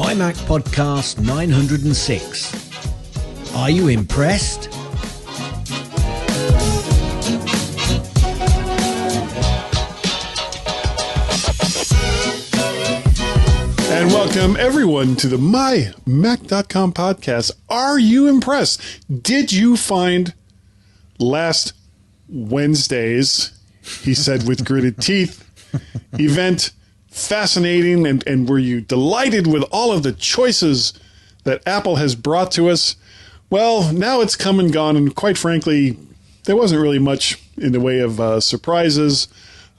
MyMac Podcast 906. Are you impressed? And welcome everyone to the MyMac.com podcast. Are you impressed? Did you find last Wednesday's, he said with gritted teeth, event fascinating, and were you delighted with all of the choices that Apple has brought to us? Well, now it's come and gone, and quite frankly, there wasn't really much in the way of surprises.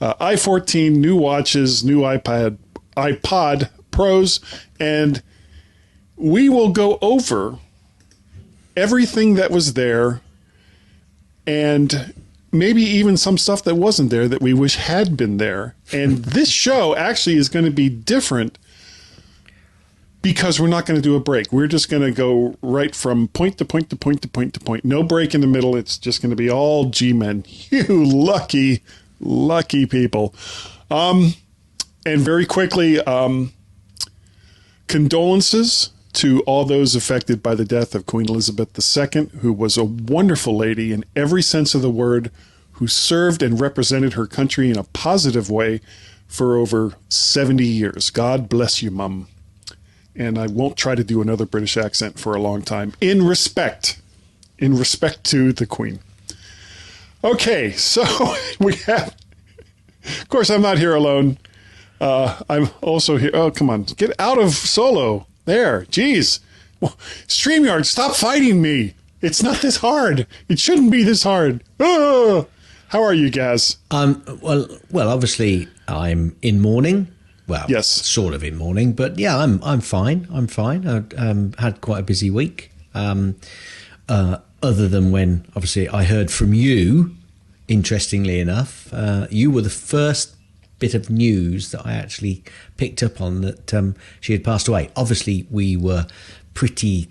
i14, new watches, new iPod Pros, and we will go over everything that was there and maybe even some stuff that wasn't there that we wish had been there. And this show actually is going to be different because we're not going to do a break. We're just going to go right from point to point to point to point to point. No break in the middle. It's just going to be all GMen. You lucky, lucky people. And very quickly, condolences to all those affected by the death of Queen Elizabeth II, who was a wonderful lady in every sense of the word, who served and represented her country in a positive way for over 70 years. God bless you, Mum. And I won't try to do another British accent for a long time. In respect to the Queen. Okay, so we have, of course, I'm not here alone. I'm also here. Oh, come on. Get out of solo. There. Jeez. StreamYard, stop fighting me. It's not this hard. It shouldn't be this hard. Oh. How are you, Gaz? Well, obviously I'm in mourning. Well, yes, sort of in mourning, but yeah, I'm fine. I'm fine. I had quite a busy week. Other than when, obviously, I heard from you, interestingly enough, you were the first bit of news that I actually picked up on that she had passed away. Obviously, we were pretty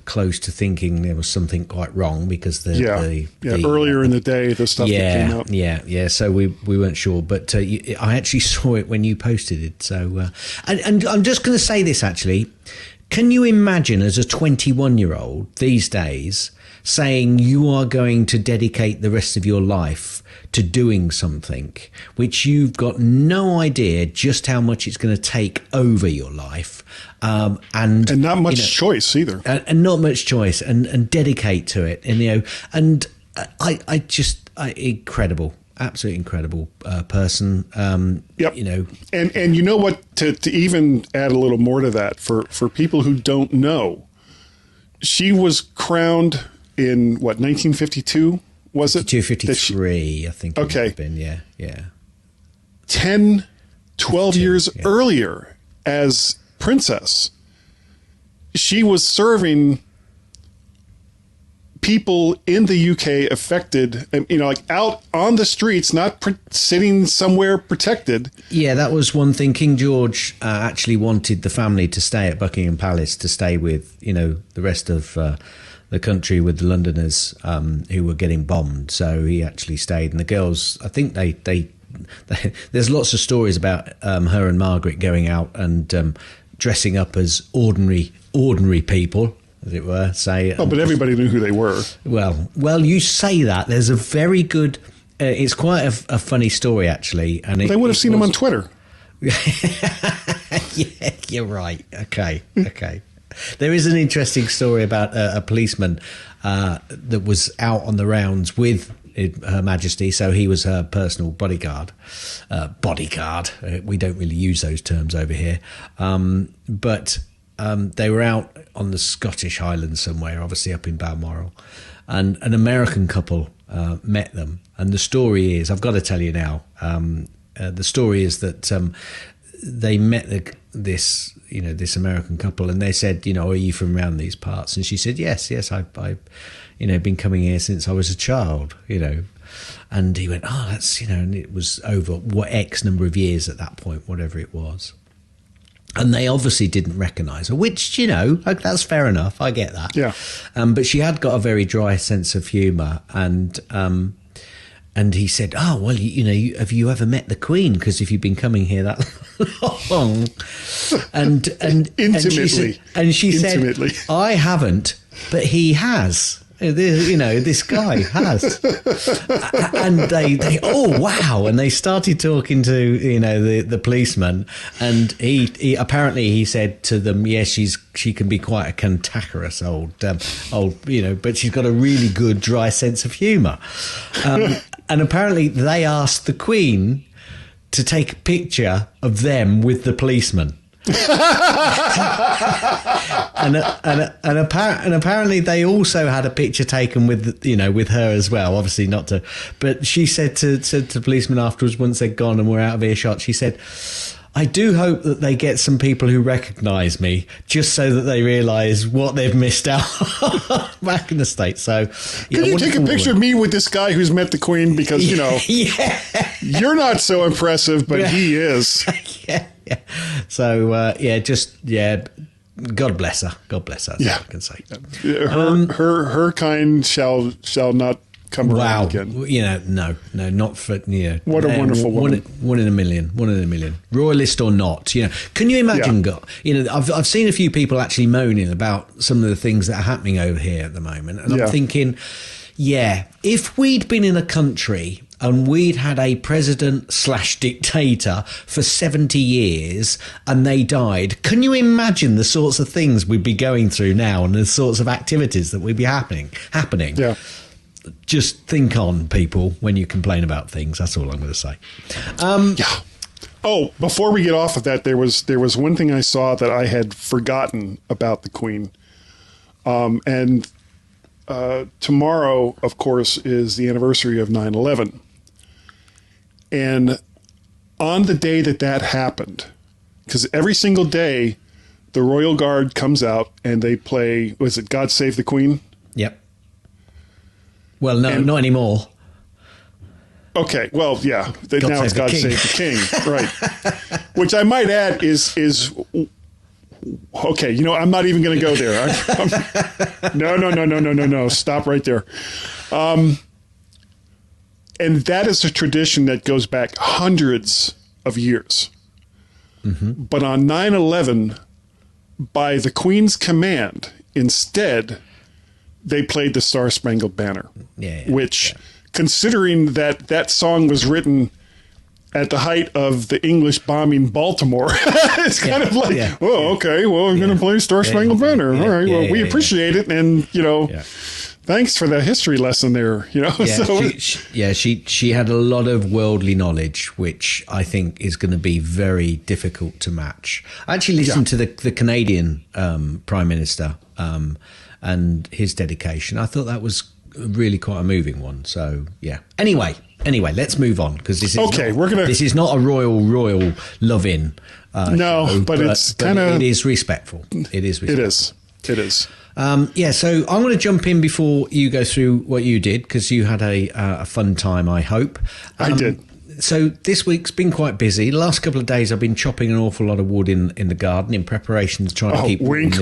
close to thinking there was something quite wrong because earlier in the day, the stuff that came out. Yeah. So we weren't sure, but I actually saw it when you posted it. So, and I'm just going to say this actually. Can you imagine as a 21-year-old these days saying you are going to dedicate the rest of your life to doing something which you've got no idea just how much it's going to take over your life, and not much choice either, and not much choice, and dedicate to it, and I just incredible. Absolutely incredible person. Yep. And you know what? To even add a little more to that, for people who don't know, she was crowned in what, 1952? Was it 52, 53? I think. Okay. It would have been, yeah. 10, 12 years earlier, as princess, she was serving people in the UK affected, like out on the streets, not sitting somewhere protected. Yeah, that was one thing. King George actually wanted the family to stay at Buckingham Palace, to stay with, the rest of the country, with the Londoners who were getting bombed. So he actually stayed. And the girls, I think they there's lots of stories about her and Margaret going out and dressing up as ordinary people, as it were, say. Oh, but everybody knew who they were. Well, you say that. There's a very good. It's quite a funny story, actually, and they would have seen him on Twitter. Yeah, you're right. Okay. There is an interesting story about a policeman that was out on the rounds with Her Majesty, so he was her personal bodyguard. We don't really use those terms over here, but. They were out on the Scottish Highlands somewhere, obviously up in Balmoral, and an American couple met them. And the story is, I've got to tell you now, the story is that they met this American couple, and they said, are you from around these parts? And she said, yes, I've been coming here since I was a child, And he went, oh, that's, and it was over X number of years at that point, whatever it was. And they obviously didn't recognise her, which, that's fair enough. I get that. Yeah. But she had got a very dry sense of humour. And and he said, "Oh well, have you ever met the Queen? Because if you've been coming here that long," and Intimately. she said, Intimately. "I haven't, but he has." This guy has, and they oh wow, and they started talking to the policeman, and he apparently he said to them, yes, she can be quite a cantankerous old but she's got a really good dry sense of humour, and apparently they asked the Queen to take a picture of them with the policeman. and apparently they also had a picture taken with her as well, obviously not to, but she said to the policeman afterwards, once they'd gone and were out of earshot, she said, "I do hope that they get some people who recognise me, just so that they realise what they've missed out back in the States." So, can you take a picture of me with this guy who's met the Queen? Because you're not so impressive, but he is. Yeah. So God bless her. God bless her. That's all I can say. Her kind shall not come around again. No, not for What a wonderful woman. One in a million. Royalist or not, Can you imagine? I've seen a few people actually moaning about some of the things that are happening over here at the moment, and I'm thinking, if we'd been in a country and we'd had a president/dictator for 70 years and they died, can you imagine the sorts of things we'd be going through now and the sorts of activities that would be happening? Yeah. Just think on, people, when you complain about things. That's all I'm going to say. Oh, before we get off of that, there was one thing I saw that I had forgotten about the Queen. And tomorrow, of course, is the anniversary of 9/11. And on the day that happened, because every single day the Royal Guard comes out and they play, was it God Save the Queen? Yep. Well, no, not anymore. Okay, well, yeah. Now it's God Save the King. Right. Which I might add is okay, I'm not even going to go there. No. Stop right there. And that is a tradition that goes back hundreds of years. Mm-hmm. But on 9/11, by the Queen's command, instead, they played the Star Spangled Banner, which, considering that song was written at the height of the English bombing Baltimore, it's kind of like, okay, well, I'm going to play Star Spangled Banner. All right, well, we appreciate it, and thanks for the history lesson there. She had a lot of worldly knowledge, which I think is going to be very difficult to match. I actually listened to the Canadian Prime Minister and his dedication. I thought that was really quite a moving one. So Anyway, let's move on, because this is not a royal love-in. No, but it's kind of, it is respectful. It is. It is. So I'm going to jump in before you go through what you did, because you had a fun time, I hope. I did. So this week's been quite busy. The last couple of days I've been chopping an awful lot of wood in the garden in preparation to try to keep... Wink.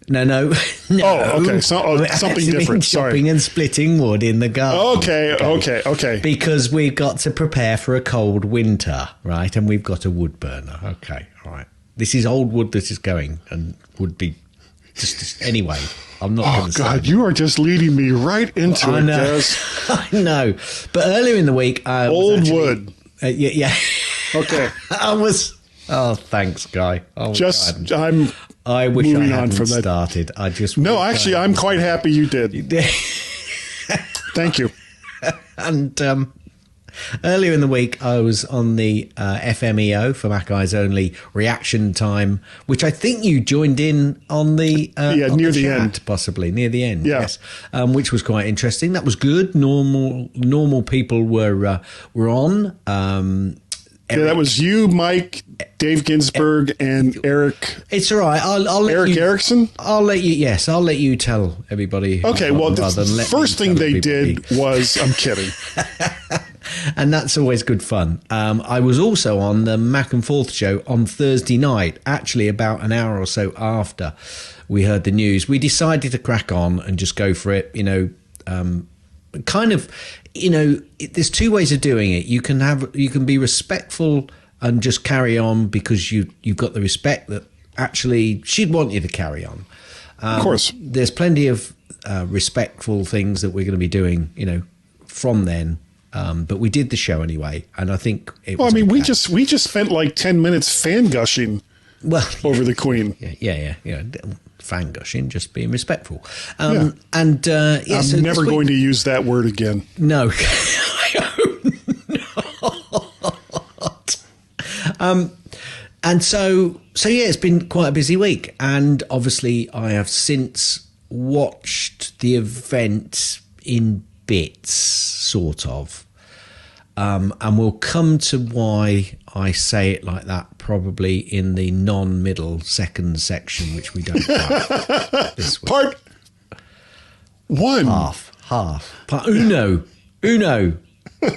No. Oh, okay. Something different. Chopping and splitting wood in the garden. Okay. Because we've got to prepare for a cold winter, right? And we've got a wood burner. Okay, all right. This is old wood that is going and would be... Just anyway, I'm not going to say. Oh, God, you are just leading me right into it, Des. I know. But earlier in the week... Old wood. Yeah. Okay. I was... Oh, thanks, Guy. Oh, God. I wish I hadn't started. No, actually, I'm quite happy you did. You did. Thank you. And earlier in the week, I was on the FMEO, for Mac Eyes Only, reaction time, which I think you joined in on the near the end, possibly near the end. Yeah. Yes, which was quite interesting. That was good. Normal people were on. Eric, that was you, Mike, Dave Ginsburg, and Eric. It's all right. I'll let Eric Erickson. I'll let you tell everybody. Okay. Well, the first thing they did was, I'm kidding. And that's always good fun. I was also on the Mac and Forth show on Thursday night, actually about an hour or so after we heard the news. We decided to crack on and just go for it, there's two ways of doing it. You can be respectful and just carry on because you've got the respect that actually she'd want you to carry on. Of course. There's plenty of respectful things that we're going to be doing, from then. But we did the show anyway, and I think it was we just spent like 10 minutes fan gushing over the Queen. Yeah. Fan gushing, just being respectful. Yeah. And I'm never going to use that word again. No, I hope not. And so it's been quite a busy week, and obviously I have since watched the event in bits, sort of. And we'll come to why I say it like that probably in the non-middle second section, which we don't have this week. Part one. Half. Part uno.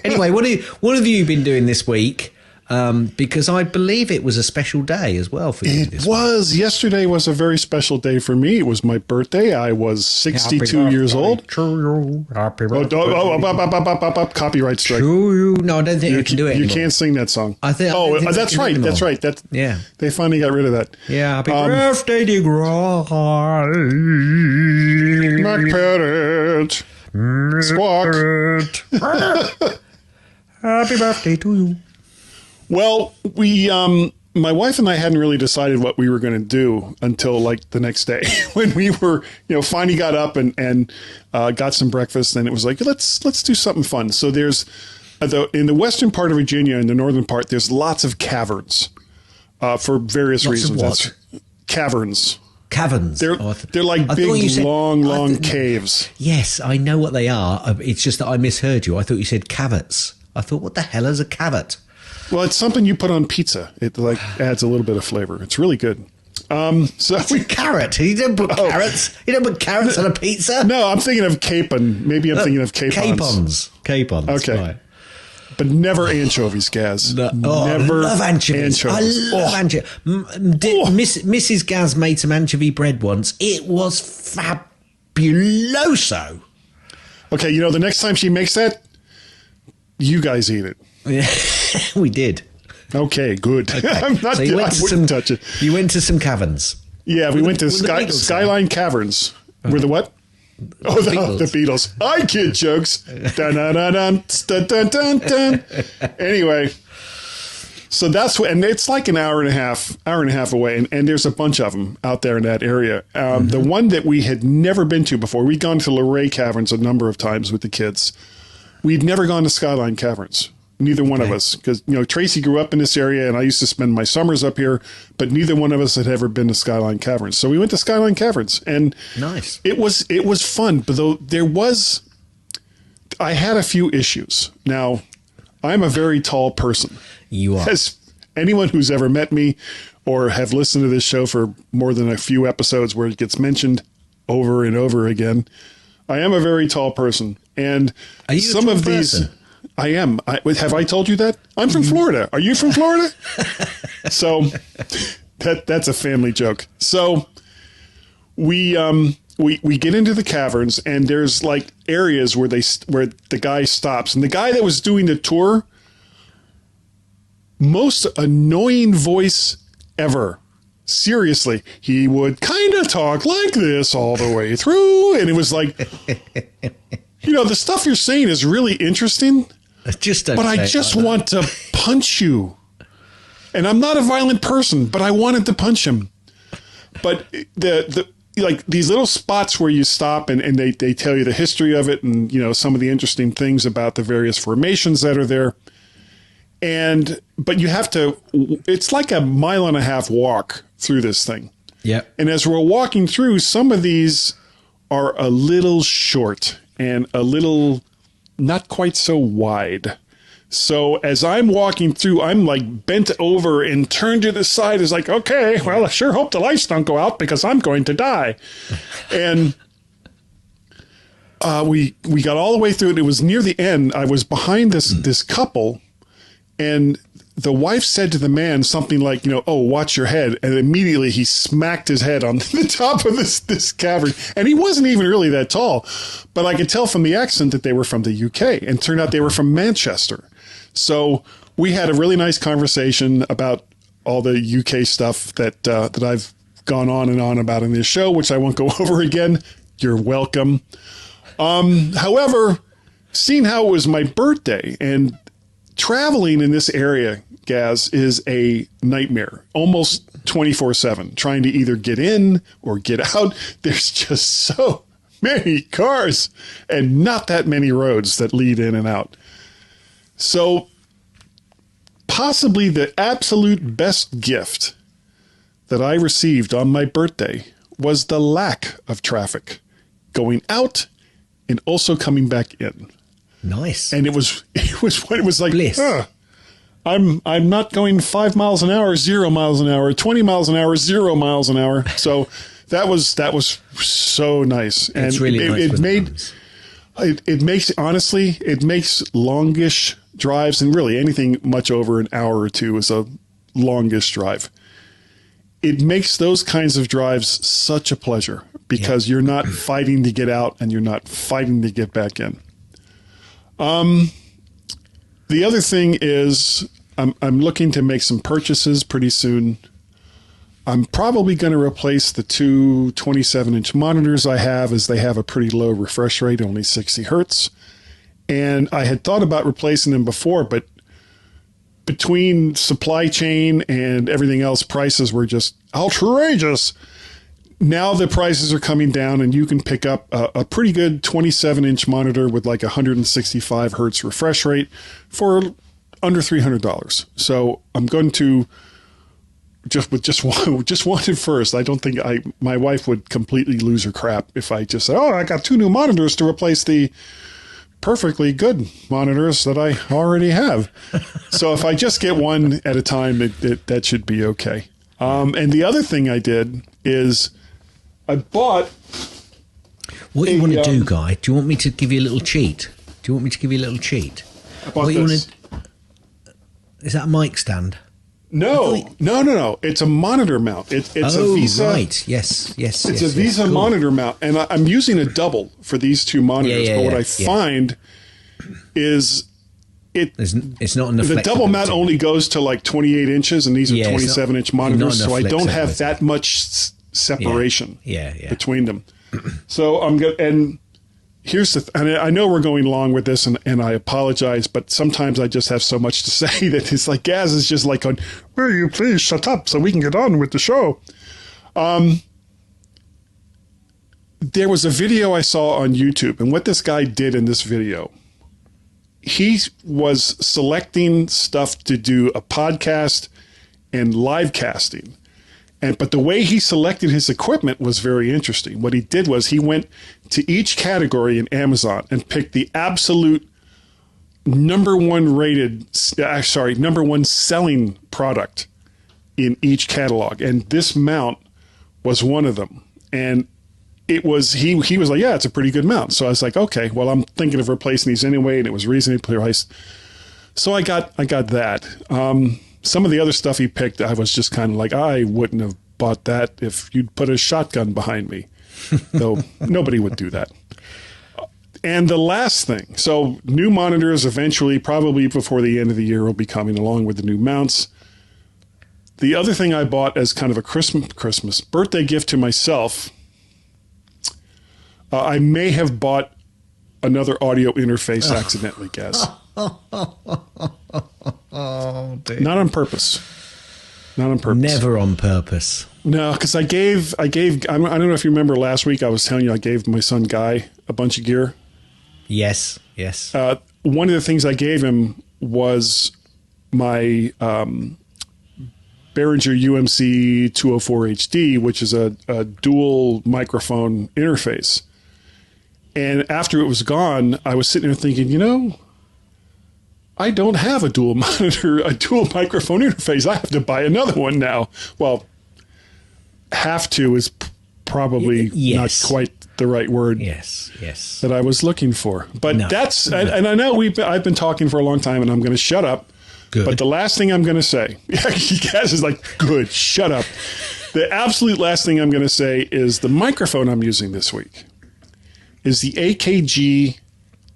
Anyway, what have you been doing this week? Because I believe it was a special day as well for you. It was. Yesterday was a very special day for me. It was my birthday. I was 62 years old. Happy birthday. Copyright strike. No, I don't think you can do it anymore. You can't sing that song. That's right. That's right. Yeah. They finally got rid of that. Yeah, happy birthday, dear my parrot. Squawk. Happy birthday to you. Well, we, my wife and I hadn't really decided what we were going to do until like the next day when we were, finally got up and got some breakfast. And it was like, let's do something fun. So there's in the western part of Virginia, in the northern part, there's lots of caverns for various reasons. Of what? Caverns. Caverns. They're like big, long caves. Yes, I know what they are. It's just that I misheard you. I thought you said cavets. I thought, what the hell is a cavet? Well, it's something you put on pizza. It adds a little bit of flavor. It's really good. It's a carrot. You don't put carrots. You don't put carrots on a pizza. No, I'm thinking of capon. Maybe I'm thinking of capons. Capons. Okay. Right. But never anchovies, Gaz. Never I love anchovies. I love anchovies. Mrs. Gaz made some anchovy bread once. It was fabuloso. Okay, the next time she makes that, you guys eat it. Yeah, we did. Okay, good. Okay. I wouldn't touch it. You went to some caverns. Yeah, we went to Skyline Caverns. Were the what? The Beatles. I kid jokes. Dun, dun, dun, dun, dun, dun, dun. Anyway, so that's what, and it's like an hour and a half away, and there's a bunch of them out there in that area. The one that we had never been to before, we'd gone to Luray Caverns a number of times with the kids. We'd never gone to Skyline Caverns. Neither one of us, because Tracy grew up in this area, and I used to spend my summers up here. But neither one of us had ever been to Skyline Caverns, so we went to Skyline Caverns, and nice. It was fun, but though I had a few issues. Now, I'm a very tall person. You are. As anyone who's ever met me or have listened to this show for more than a few episodes where it gets mentioned over and over again, I am a very tall person, and are you some of these. I am. Have I told you that? I'm from Florida. Are you from Florida? So that's a family joke. So we get into the caverns, and there's like areas where the guy stops, and the guy that was doing the tour, most annoying voice ever. Seriously, he would kind of talk like this all the way through, and it was like, the stuff you're saying is really interesting. I just want to punch you. And I'm not a violent person, but I wanted to punch him. But the these little spots where you stop and they tell you the history of it and some of the interesting things about the various formations that are there. But you have to, it's like a 1.5 mile walk through this thing. Yeah. And as we're walking through, some of these are a little short and a little not quite so wide. So as I'm walking through, I'm like bent over and turned to the side. It's like, okay, well, I sure hope the lights don't go out because I'm going to die. And we got all the way through it. It was near the end. I was behind this couple, and the wife said to the man something like, oh, watch your head. And immediately he smacked his head on the top of this cavern. And he wasn't even really that tall. But I could tell from the accent that they were from the UK. And it turned out they were from Manchester. So we had a really nice conversation about all the UK stuff that I've gone on and on about in this show, which I won't go over again. You're welcome. However, seeing how it was my birthday and traveling in this area, Gaz, is a nightmare, almost 24/7, trying to either get in or get out. There's just so many cars and not that many roads that lead in and out. So possibly the absolute best gift that I received on my birthday was the lack of traffic going out and also coming back in. Nice. And it was like, bliss. I'm not going 5 miles an hour, 0 miles an hour, 20 miles an hour, 0 miles an hour. So that was so nice. And it's really nice. It makes longish drives, and really anything much over an hour or two is a longish drive. It makes those kinds of drives such a pleasure because you're not fighting to get out and you're not fighting to get back in. The other thing is I'm looking to make some purchases pretty soon. I'm probably going to replace the two 27-inch monitors I have, as they have a pretty low refresh rate, only 60 hertz. And I had thought about replacing them before, but between supply chain and everything else, prices were just outrageous. Now the prices are coming down, and you can pick up a pretty good 27-inch monitor with like 165 hertz refresh rate for under $300. So I'm going to just want it first. I don't think my wife would completely lose her crap if I just said, I got two new monitors to replace the perfectly good monitors that I already have. So if I just get one at a time, that should be okay. And the other thing I did is I bought. What you want to do, Guy? Do you want me to give you a little cheat? I bought this. Is that a mic stand? No. It's a monitor mount. It's a Visa. Right. Yes. It's a Visa cool. monitor mount, and I'm using a double for these two monitors. But what I find is it's not enough. The double mount only goes to like 28 inches, and these are 27-inch monitors, so I don't have that much separation between them. So I'm good. And here's and I know we're going long with this, and I apologize, but sometimes I just have so much to say that it's like Gaz is just like, will you please shut up so we can get on with the show? There was a video I saw on YouTube, and what this guy did in this video, he was selecting stuff to do a podcast and live casting. But the way he selected his equipment was very interesting. What he did was he went to each category in Amazon and picked the absolute number one selling product in each catalog. And this mount was one of them. And it was, he was like, it's a pretty good mount. So I was like, okay, well, I'm thinking of replacing these anyway. And it was reasonably priced. So I got that. Some of the other stuff he picked, I was just kind of like, I wouldn't have bought that if you'd put a shotgun behind me. Though nobody would do that. And the last thing, so new monitors eventually, probably before the end of the year, will be coming along with the new mounts. The other thing I bought as kind of a Christmas birthday gift to myself, I may have bought another audio interface accidentally, Gaz. Oh, dear. Not on purpose. Never on purpose. No, because I gave. I don't know if you remember last week. I was telling you I gave my son Guy a bunch of gear. Yes. One of the things I gave him was my Behringer UMC 204 HD, which is a dual microphone interface. And after it was gone, I was sitting there thinking, I don't have a dual monitor, a dual microphone interface. I have to buy another one now. Well, have to is probably not quite the right word. Yes. That I was looking for. But that's, and I know I've been talking for a long time, and I'm going to shut up. Good. But the last thing I'm going to say, Gaz is like, good, shut up. The absolute last thing I'm going to say is the microphone I'm using this week is the AKG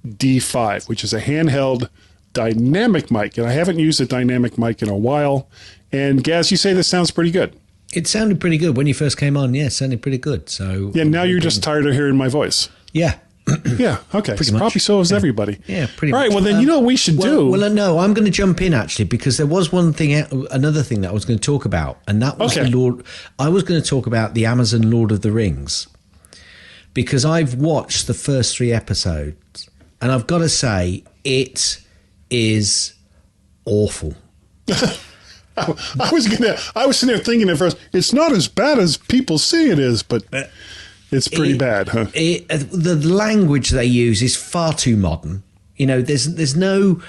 D5, which is a handheld dynamic mic. And I haven't used a dynamic mic in a while. And Gaz, you say this sounds pretty good. It sounded pretty good when you first came on. Yeah, it sounded pretty good. So yeah, now you're just tired of hearing my voice. Yeah. Yeah, okay. Pretty much. Probably so is everybody. Yeah, pretty much. All right, well, then you know what we should do? Well, no, I'm going to jump in, actually, because there was another thing that I was going to talk about, and that was I was going to talk about the Amazon Lord of the Rings, because I've watched the first 3 episodes, and I've got to say, it is awful. I was sitting there thinking at first, it's not as bad as people say it is, but it's pretty bad, huh? The language they use is far too modern. You know, there's no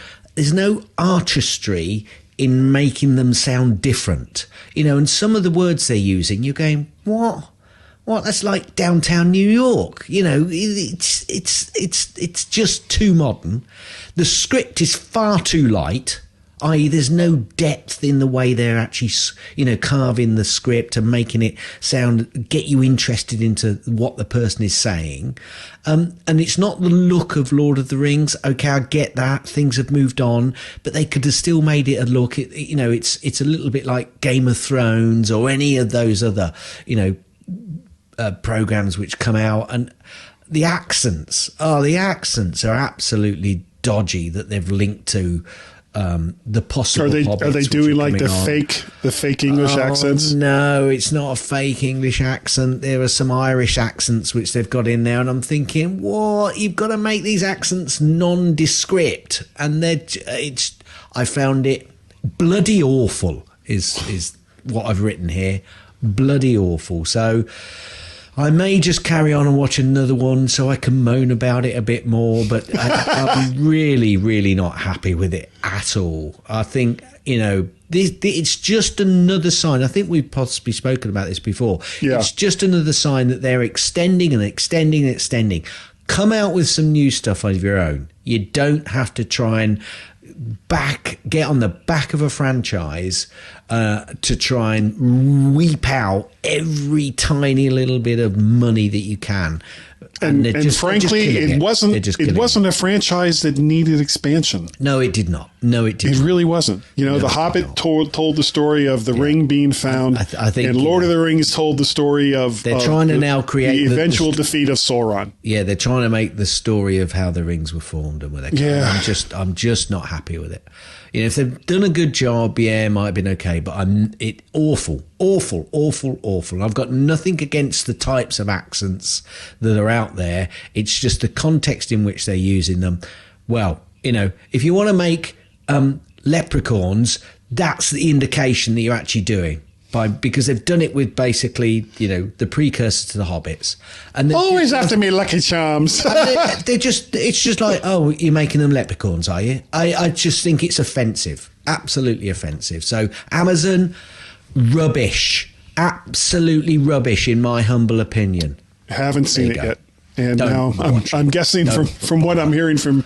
artistry in making them sound different. You know, and some of the words they're using, you're going, what? That's like downtown New York. You know, it's just too modern. The script is far too light. I.e., there's no depth in the way they're actually, carving the script and making it get you interested into what the person is saying. And it's not the look of Lord of the Rings. Okay, I get that. Things have moved on, but they could have still made it a look. It's a little bit like Game of Thrones or any of those other, programs which come out. And the accents are absolutely dodgy that they've linked to. The possible are they doing like the fake English accents? No, it's not a fake English accent. There are some Irish accents which they've got in there, and I'm thinking, what? You've got to make these accents nondescript, and I found it bloody awful. Is what I've written here, bloody awful. So I may just carry on and watch another one so I can moan about it a bit more, but I'm really, really not happy with it at all. I think, it's just another sign. I think we've possibly spoken about this before. Yeah. It's just another sign that they're extending and extending and extending. Come out with some new stuff of your own. You don't have to try and get on the back of a franchise to try and weep out every tiny little bit of money that you can. And frankly, it wasn't a franchise that needed expansion. No, it did not. It really wasn't. The Hobbit told the story of the ring being found. I think, and Lord of the Rings told the story of they're trying to now create the eventual defeat of Sauron. Yeah, they're trying to make the story of how the rings were formed and where they came. Yeah, I'm just not happy with it. If they've done a good job, it might have been okay, but awful. I've got nothing against the types of accents that are out there. It's just the context in which they're using them. Well, if you want to make leprechauns, that's the indication that you're actually doing. Because they've done it with basically, the precursor to the Hobbits. And always after me, Lucky Charms. It's just like, oh, you're making them leprechauns, are you? I just think it's offensive, absolutely offensive. So Amazon, rubbish, absolutely rubbish, in my humble opinion. Haven't seen it yet. And now I'm guessing from what I'm hearing from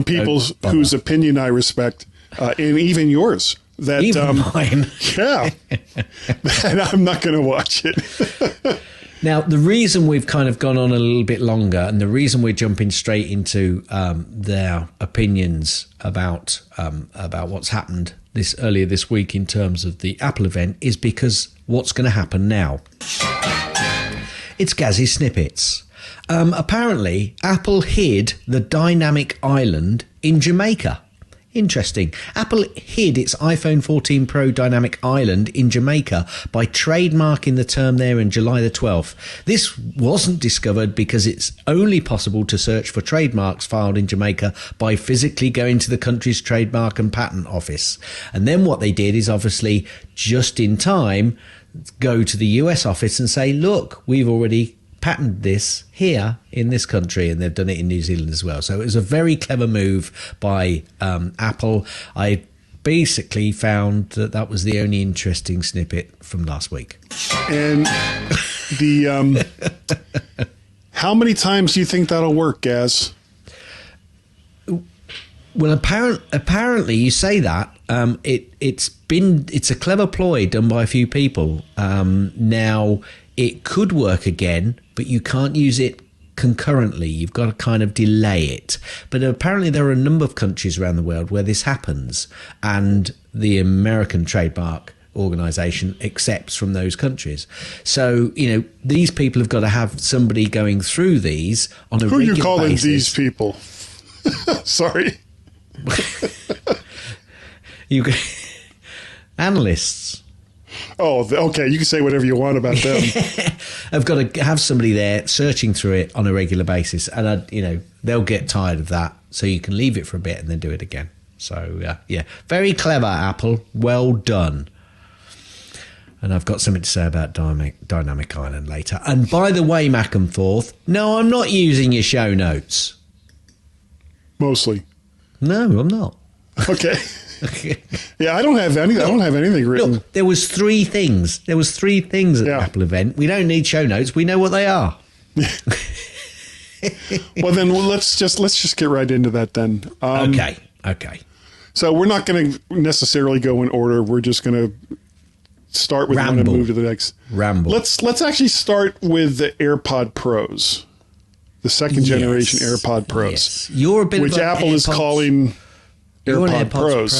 people whose opinion I respect, and even yours, that even mine. Yeah, that I'm not going to watch it. Now, the reason we've kind of gone on a little bit longer, and the reason we're jumping straight into their opinions about what's happened earlier this week in terms of the Apple event, is because what's going to happen now? It's Gazzy Snippets. Apparently, Apple hid the dynamic island in Jamaica. Interesting. Apple hid its iPhone 14 Pro Dynamic Island in Jamaica by trademarking the term there in July the 12th. This wasn't discovered because it's only possible to search for trademarks filed in Jamaica by physically going to the country's trademark and patent office. And then what they did is obviously just in time go to the US office and say, look, we've already patented this here in this country, and they've done it in New Zealand as well. So it was a very clever move by Apple. I basically found that was the only interesting snippet from last week. And the how many times do you think that'll work, Gaz? Well, apparently you say that, It's a clever ploy done by a few people. Now it could work again, but you can't use it concurrently. You've got to kind of delay it. But apparently there are a number of countries around the world where this happens, and the American trademark organization accepts from those countries. So, these people have got to have somebody going through these on a regular basis. Who are you calling these people? Sorry. Analysts. Oh, okay. You can say whatever you want about them. I've got to have somebody there searching through it on a regular basis, and they'll get tired of that. So you can leave it for a bit and then do it again. So yeah, very clever, Apple. Well done. And I've got something to say about Dynamic Island later. And by the way, Mac and Forth, no, I'm not using your show notes. Mostly. No, I'm not. Okay. Yeah, I don't have anything written. Look, there was three things. At the Apple event. We don't need show notes. We know what they are. Well, then let's just get right into that then. Okay. So we're not going to necessarily go in order. We're just going to start with one and move to the next. Ramble. Let's actually start with the AirPod Pros, the second generation AirPod Pros. Yes. You're a bit which of Apple is calling AirPod Pros.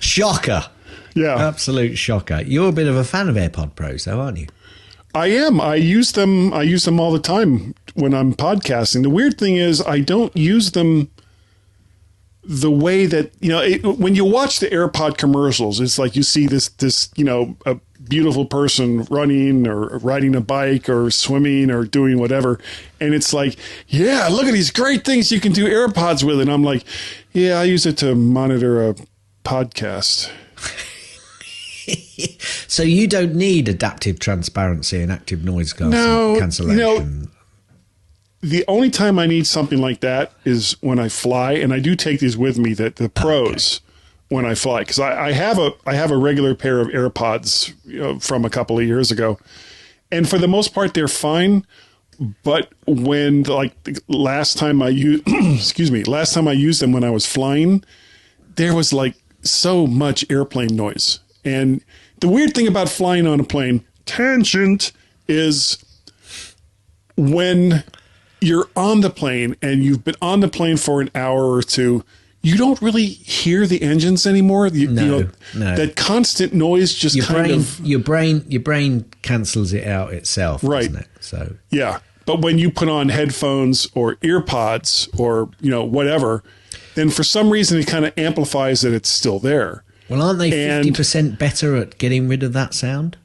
Shocker. Yeah. Absolute shocker. You're a bit of a fan of AirPod Pros, though, aren't you? I am. I use them all the time when I'm podcasting. The weird thing is I don't use them the way that, when you watch the AirPod commercials, it's like you see this, a beautiful person running or riding a bike or swimming or doing whatever. And it's like, yeah, look at these great things you can do AirPods with. And I'm like, yeah, I use it to monitor a podcast. So you don't need adaptive transparency and active noise cancellation. The only time I need something like that is when I fly, and I do take these with me, the Pros, when I fly, because I have a regular pair of AirPods from a couple of years ago, and for the most part they're fine. But when last time I used them when I was flying, there was like so much airplane noise. And the weird thing about flying on a plane, tangent, is when you're on the plane and you've been on the plane for an hour or two, you don't really hear the engines anymore. No. That constant noise just your brain cancels it out itself, right? Doesn't it? So yeah, but when you put on headphones or earpods or whatever, then for some reason it kind of amplifies that it's still there. Well, aren't they 50% better at getting rid of that sound?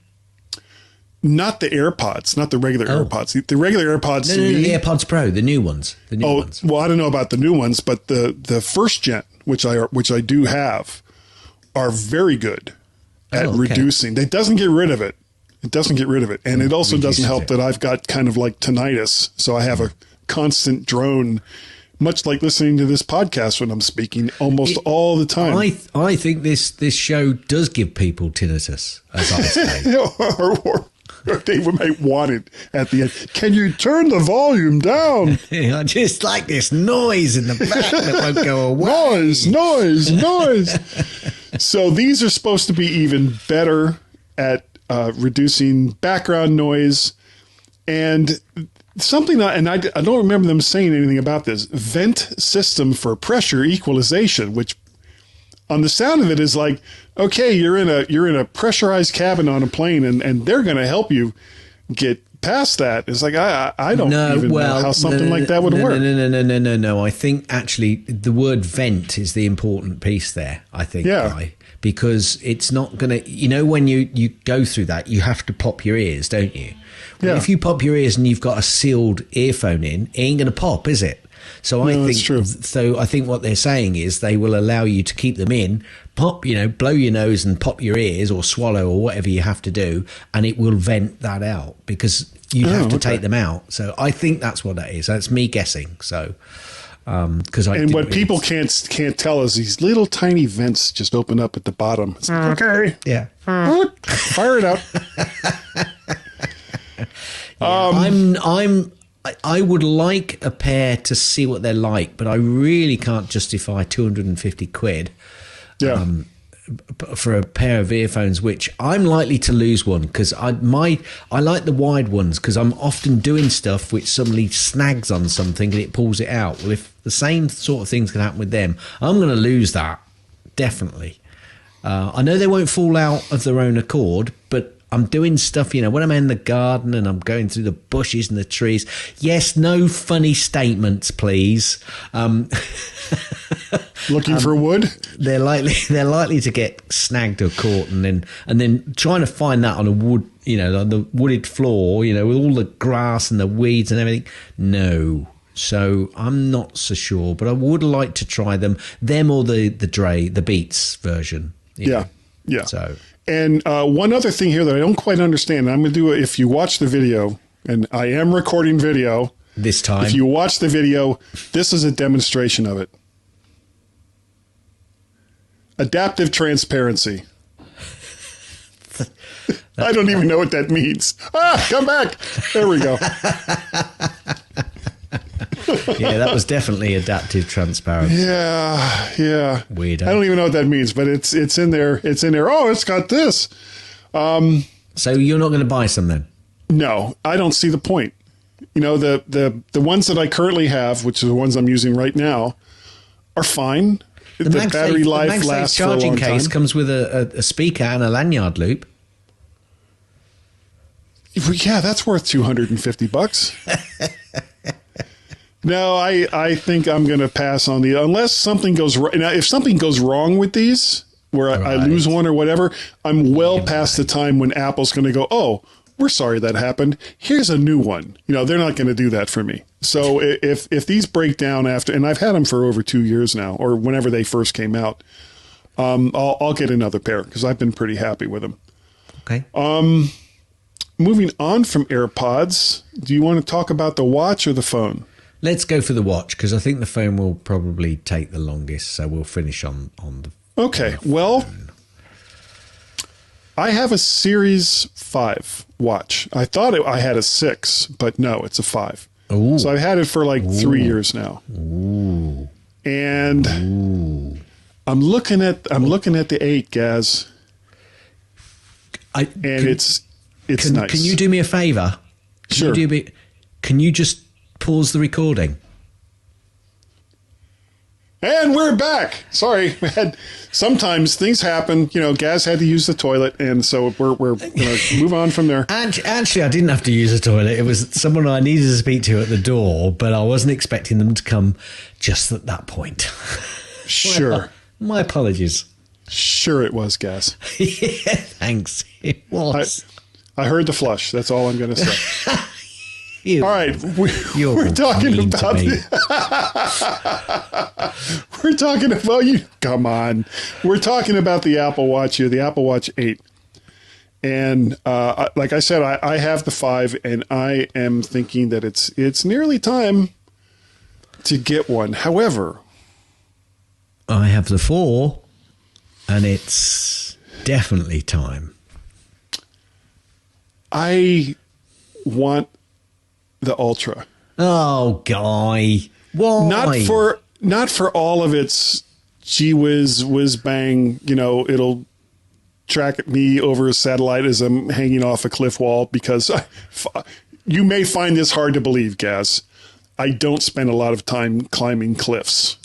Not the AirPods, not the regular AirPods. The regular AirPods. No, the AirPods Pro, the new ones. Well, I don't know about the new ones, but the first gen, which I do have, are very good at reducing. It doesn't get rid of it. And it also doesn't help that I've got kind of like tinnitus, so I have a constant drone. Much like listening to this podcast when I'm speaking almost all the time. I think this show does give people tinnitus, as I say. or they might want it at the end. Can you turn the volume down? I just like this noise in the back that won't go away. Noise. So these are supposed to be even better at reducing background noise. And something, and I don't remember them saying anything about this, vent system for pressure equalization, which on the sound of it is like, okay, you're in a pressurized cabin on a plane and they're going to help you get past that. It's like, I don't even know how something like that would work. No. I think actually the word vent is the important piece there, I think. Yeah. Because it's not going to, when you go through that, you have to pop your ears, don't you? Well, if you pop your ears and you've got a sealed earphone in, it ain't going to pop, is it? So I think that's true. So I think what they're saying is they will allow you to keep them in, pop, blow your nose and pop your ears or swallow or whatever you have to do, and it will vent that out because you have to take them out. So I think that's what that is. That's me guessing. So what people can't tell is these little tiny vents just open up at the bottom. It's like, okay, yeah, fire it out. I would like a pair to see what they're like, but I really can't justify 250 quid. Yeah. For a pair of earphones, which I'm likely to lose one because I like the wide ones because I'm often doing stuff which suddenly snags on something and it pulls it out. Well, if the same sort of things can happen with them, I'm going to lose that, definitely. I know they won't fall out of their own accord, but I'm doing stuff, when I'm in the garden and I'm going through the bushes and the trees. Yes, no funny statements, please. Looking for wood? They're likely to get snagged or caught, and then trying to find that on a wood, on the wooded floor, with all the grass and the weeds and everything. No. So I'm not so sure, but I would like to try them or the Beats version. Yeah. So. And one other thing here that I don't quite understand, I'm going to do it if you watch the video, and I am recording video. This time. If you watch the video, this is a demonstration of it. Adaptive transparency. I don't even know what that means. Come back. There we go. Yeah, that was definitely adaptive transparency. Yeah. Weird. I don't even know what that means, but it's in there. It's in there. Oh, it's got this. So you're not going to buy some then? No, I don't see the point. The ones that I currently have, which are the ones I'm using right now, are fine. The battery life lasts for a long time. The MagSafe charging case comes with a speaker and a lanyard loop. Yeah, that's worth $250. No, I think I'm going to pass on unless something goes wrong. Now, if something goes wrong with these, where I lose one or whatever, I'm well past the time when Apple's going to go, oh, we're sorry that happened. Here's a new one. They're not going to do that for me. So if these break down after, and I've had them for over 2 years now, or whenever they first came out, I'll get another pair because I've been pretty happy with them. Okay. Moving on from AirPods, do you want to talk about the watch or the phone? Let's go for the watch because I think the phone will probably take the longest. So we'll finish on the. Okay. Well, I have a Series 5 watch. I thought I had a 6, but no, it's a 5. Ooh. So I've had it for like 3 years now. Ooh. And I'm looking at the 8, Gaz. It's nice. Can you do me a favor? Sure. Can you just pause the recording? And we're back. Sorry, sometimes things happen. Gaz had to use the toilet, and so we're going to move on from there. Actually, I didn't have to use the toilet. It was someone I needed to speak to at the door, but I wasn't expecting them to come just at that point. Sure. My apologies. Sure it was, Gaz. Yeah, thanks. It was. I heard the flush. That's all I'm going to say. All right, we're talking about we're talking about you. Come on, we're talking about the Apple Watch here, the Apple Watch 8, and like I said, I have the 5, and I am thinking that it's nearly time to get one. However, I have the 4, and it's definitely time. I want the Ultra. Oh, Guy. Why? Not for all of its gee whiz bang, it'll track me over a satellite as I'm hanging off a cliff wall, because you may find this hard to believe, Gaz. I don't spend a lot of time climbing cliffs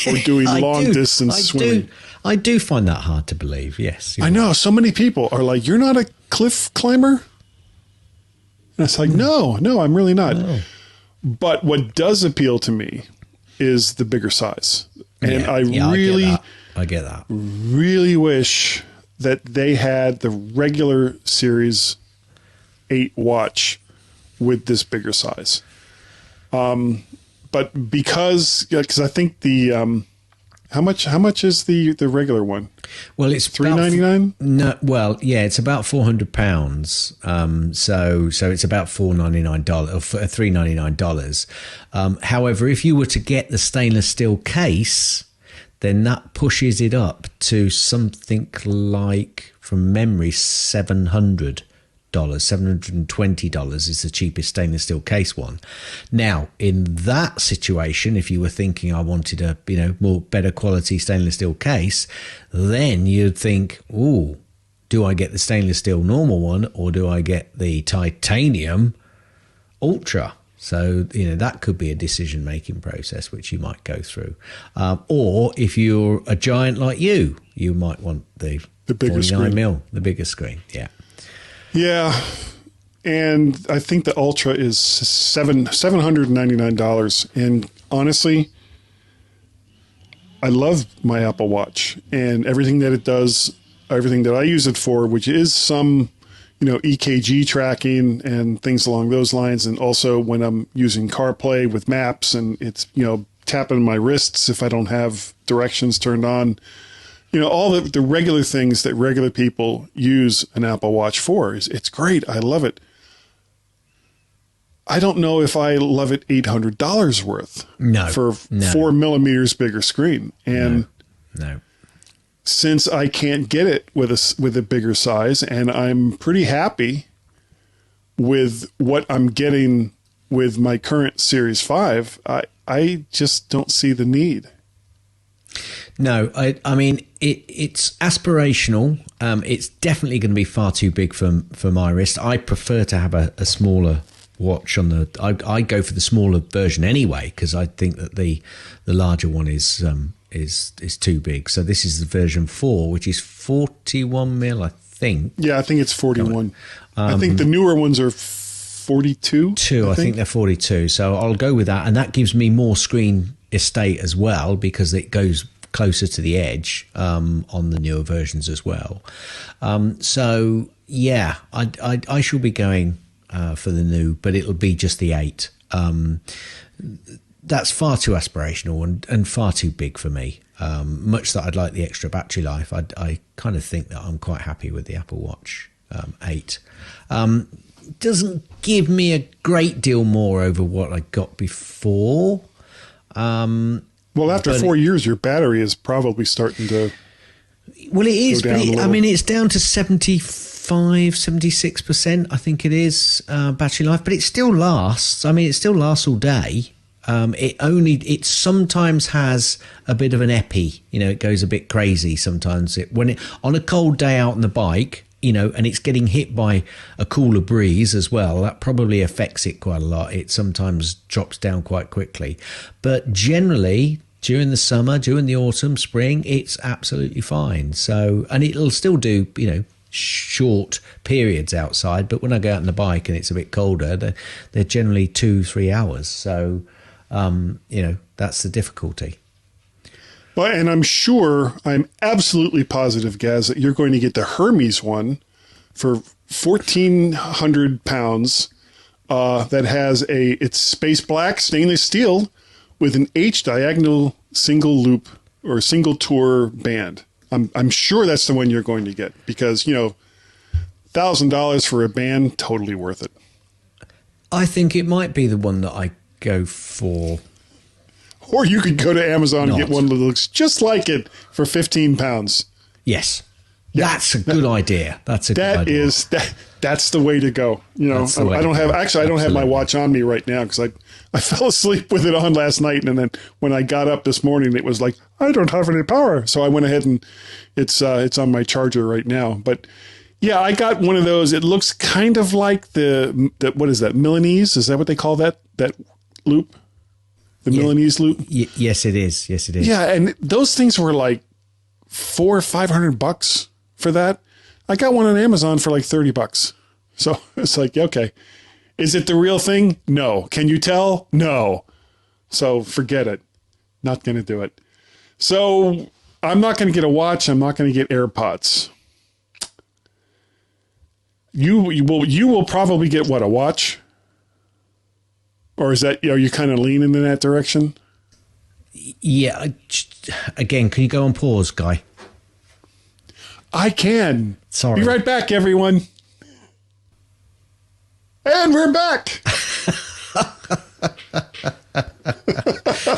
or doing long distance swimming. I do find that hard to believe, yes. I know. So many people are like, you're not a cliff climber? And it's like, no, I'm really not. No. But what does appeal to me is the bigger size. And I get that. Really wish that they had the regular Series 8 watch with this bigger size. But because I think the how much is the regular one? Well, it's $399. No, well, yeah, it's about £400. So it's about $499 or $399. However, if you were to get the stainless steel case, then that pushes it up to something like, from memory, $700. $720 is the cheapest stainless steel case one. Now, in that situation, if you were thinking I wanted a more better quality stainless steel case, then you'd think, ooh, do I get the stainless steel normal one or do I get the titanium ultra? So, that could be a decision-making process which you might go through. Or if you're a giant like you might want the bigger 49mm, the bigger screen. Yeah. Yeah. And I think the Ultra is $799. And honestly, I love my Apple Watch and everything that it does, everything that I use it for, which is some EKG tracking and things along those lines. And also when I'm using CarPlay with maps and it's, tapping my wrists if I don't have directions turned on, all the regular things that regular people use an Apple Watch for. It's great. I love it. I don't know if I love it $800 worth for 4 millimeters bigger screen. And no. Since I can't get it with a bigger size, and I'm pretty happy with what I'm getting with my current Series 5, I just don't see the need. No, I mean, it's aspirational. It's definitely going to be far too big for my wrist. I prefer to have a smaller watch on the. I go for the smaller version anyway because I think that the larger one is too big. So this is the version 4, which is 41 mil, I think. Yeah, I think it's 41. I think the newer ones are 42. I think they're 42. So I'll go with that, and that gives me more screen estate as well because it goes closer to the edge on the newer versions as well. So yeah, I shall be going for the new, but it'll be just the 8. That's far too aspirational and far too big for me. Much that I'd like the extra battery life, I kind of think that I'm quite happy with the Apple Watch 8. Doesn't give me a great deal more over what I got before. Well, after 4 years, your battery is probably starting to. Well, it is. But it's down to 76%. I think it is battery life, but it still lasts. I mean, it still lasts all day. It sometimes has a bit of an epi. It goes a bit crazy sometimes. On a cold day out on the bike, and it's getting hit by a cooler breeze as well, that probably affects it quite a lot. It sometimes drops down quite quickly. But generally, during the summer, during the autumn, spring, it's absolutely fine. So, and it'll still do, short periods outside. But when I go out on the bike and it's a bit colder, they're generally 2-3 hours. So, that's the difficulty. Well, and I'm absolutely positive, Gaz, that you're going to get the Hermes one for 1,400 pounds. That has it's space black stainless steel with an H diagonal single loop or single tour band. I'm sure that's the one you're going to get because $1,000 for a band, totally worth it. I think it might be the one that I go for. Or you could go to Amazon and get one that looks just like it for 15 pounds. Yes. Yeah. That's a good idea. That's a good idea. That's the way to go. I don't have my watch on me right now because I fell asleep with it on last night. And then when I got up this morning, it was like, I don't have any power. So I went ahead and it's on my charger right now. But yeah, I got one of those. It looks kind of like the what is that? Milanese? Is that what they call that loop? The Milanese loop? Yes, it is. Yes, it is. Yeah, and those things were like $400 or $500 for that. I got one on Amazon for like $30. So it's like, okay, is it the real thing? No. Can you tell? No. So forget it. Not going to do it. So I'm not going to get a watch. I'm not going to get AirPods. You will probably get what, a watch? Or are you kind of leaning in that direction? Yeah. Again, can you go on pause, Guy? I can. Sorry. Be right back, everyone. And we're back.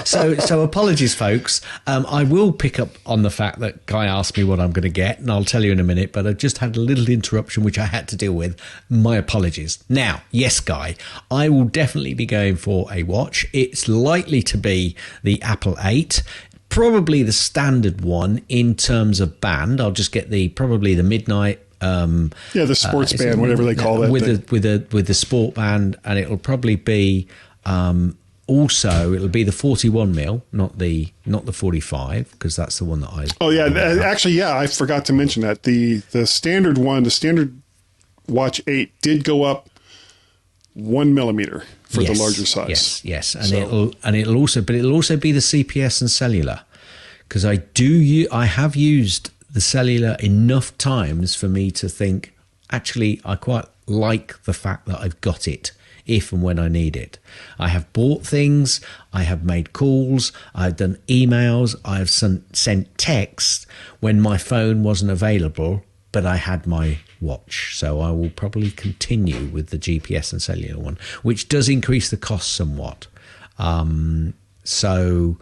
So apologies, folks. I will pick up on the fact that Guy asked me what I'm going to get, and I'll tell you in a minute, but I just had a little interruption which I had to deal with. My apologies. Now, yes, Guy, I will definitely be going for a watch. It's likely to be the Apple 8. Probably the standard one in terms of band. I'll just get probably the midnight. The sports band, whatever they call that. With the sport band, and it'll probably be also it'll be the 41 mil, not the 45, because that's the one that I. Oh yeah, actually, yeah, I forgot to mention that the standard one, the standard Watch 8 did go up 1 millimeter for the larger size. Yes, and it'll also be the CPS and cellular, because I have used the cellular enough times for me to think, actually, I quite like the fact that I've got it if and when I need it. I have bought things, I have made calls, I've done emails, I've sent texts when my phone wasn't available, but I had my watch. So I will probably continue with the GPS and cellular one, which does increase the cost somewhat. So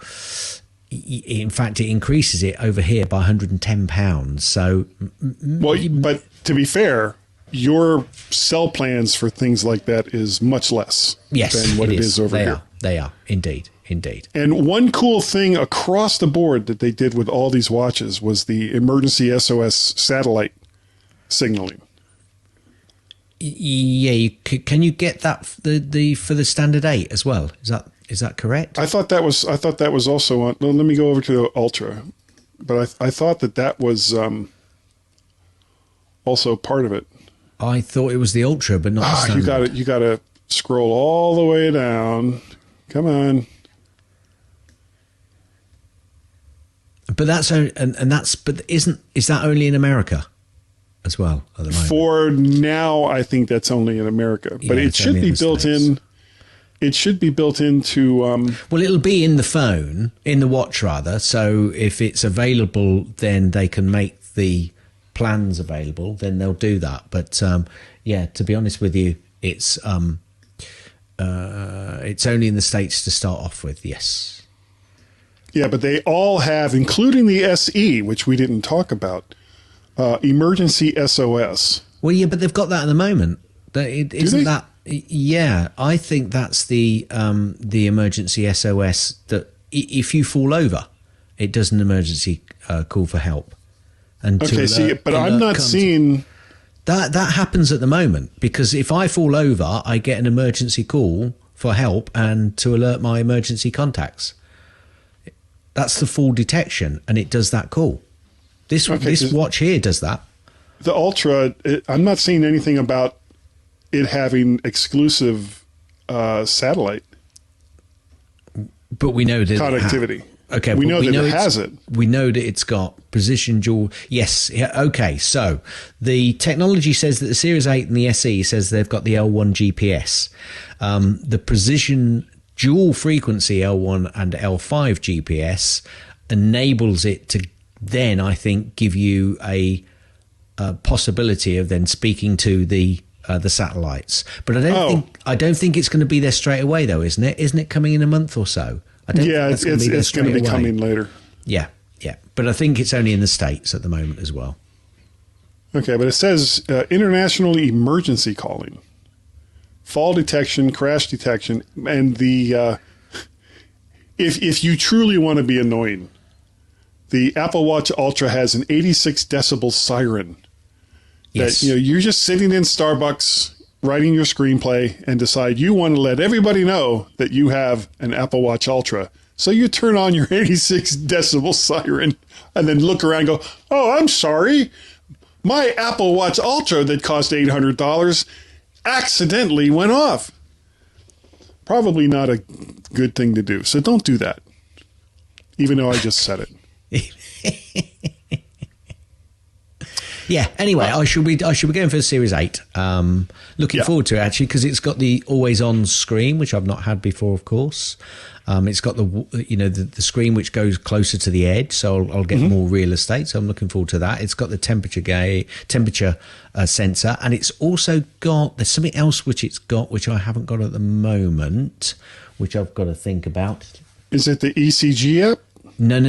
in fact, it increases it over here by £110. So, but to be fair, your cell plans for things like that is much less than what it is over here. They are indeed. And one cool thing across the board that they did with all these watches was the emergency SOS satellite signaling. Yeah, can you get that for the standard 8 as well? Is that correct? I thought that was also on. Well, let me go over to the Ultra, but I thought that was also part of it. I thought it was the Ultra, but not the standard. You got to scroll all the way down. Come on. But is that only in America as well at the moment? For now, I think that's only in America, but it should be built in. It should be built into. Well, it'll be in the phone, in the watch rather. So if it's available, then they can make the plans available. Then they'll do that. But to be honest with you, it's only in the States to start off with. Yes. Yeah, but they all have, including the SE, which we didn't talk about, emergency SOS. Well, yeah, but they've got that at the moment. Isn't that? Yeah, I think that's the emergency SOS that if you fall over, it does an emergency call for help. And I'm not seeing that happens at the moment, because if I fall over, I get an emergency call for help and to alert my emergency contacts. That's the fall detection, and it does that call. This watch here does that. The Ultra, I'm not seeing anything about it having exclusive satellite. But we know that connectivity. We know that it has it. We know that it's got precision dual. Yes. Okay. So the technology says that the Series 8 and the SE says they've got the L1 GPS. The precision dual frequency L1 and L5 GPS enables it to then, I think, give you a possibility of then speaking to the satellites. But I don't think it's going to be there straight away, though, isn't it? Isn't it coming in a month or so? It's going to be coming later. Yeah. But I think it's only in the States at the moment as well. Okay, but it says international emergency calling, fall detection, crash detection, and the if you truly want to be annoying, the Apple Watch Ultra has an 86 decibel siren. Yes. That you're just sitting in Starbucks writing your screenplay and decide you want to let everybody know that you have an Apple Watch Ultra. So you turn on your 86 decibel siren and then look around and go, oh, I'm sorry. My Apple Watch Ultra that cost $800 accidentally went off. Probably not a good thing to do. So don't do that. Even though I just said it. Yeah. Anyway, I should be going for the Series 8. Looking forward to it, actually, because it's got the always-on screen, which I've not had before, of course. It's got the screen which goes closer to the edge, so I'll get more real estate. So I'm looking forward to that. It's got the temperature sensor, and it's also got there's something else which it's got which I haven't got at the moment, which I've got to think about. Is it the ECG app? No.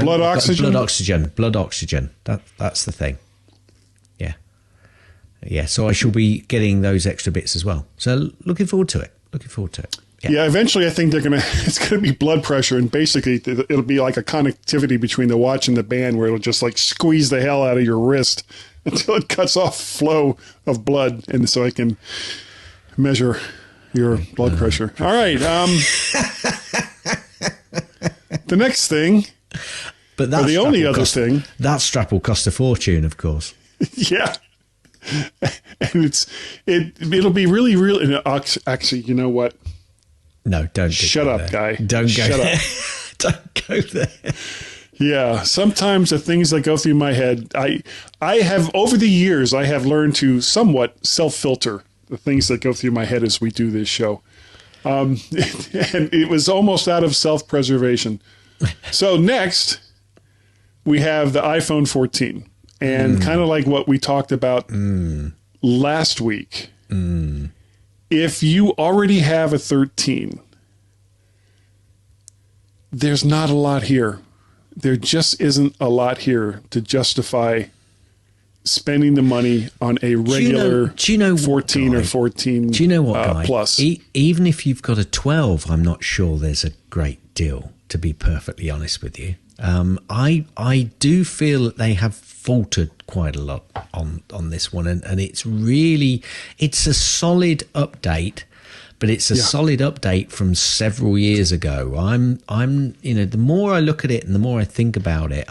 Blood oxygen? Blood oxygen. That's the thing. Yeah, so I shall be getting those extra bits as well. So looking forward to it. Yeah, eventually I think it's gonna be blood pressure, and basically it'll be like a connectivity between the watch and the band where it'll just like squeeze the hell out of your wrist until it cuts off flow of blood, and so I can measure your blood pressure. All right. The next thing, but that's the only other thing, that strap will cost a fortune, of course. Yeah. And it'll be really actually, you know what? No, don't. Shut up, guy. Don't go. Shut there. up. Don't go there. Yeah, sometimes the things that go through my head, I have over the years I have learned to somewhat self-filter the things that go through my head as we do this show, and it was almost out of self-preservation. So next, we have the iPhone 14. And kind of like what we talked about last week, if you already have a 13, there's not a lot here. There just isn't a lot here to justify spending the money on a regular 14 or 14 do you know what, Guy? Plus. Even if you've got a 12, I'm not sure there's a great deal, to be perfectly honest with you. I do feel that they have faltered quite a lot on this one, and it's a solid update, but it's a solid update from several years ago. I'm the more I look at it and the more I think about it,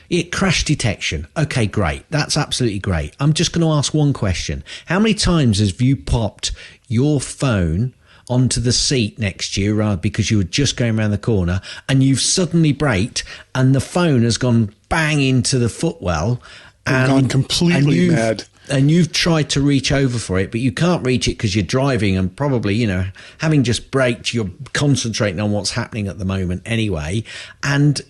it crash detection. Okay, great. That's absolutely great. I'm just going to ask one question. How many times have you popped your phone onto the seat next to you because you were just going around the corner and you've suddenly braked and the phone has gone bang into the footwell and gone completely mad, and you've tried to reach over for it, but you can't reach it because you're driving and probably, having just braked, you're concentrating on what's happening at the moment anyway, and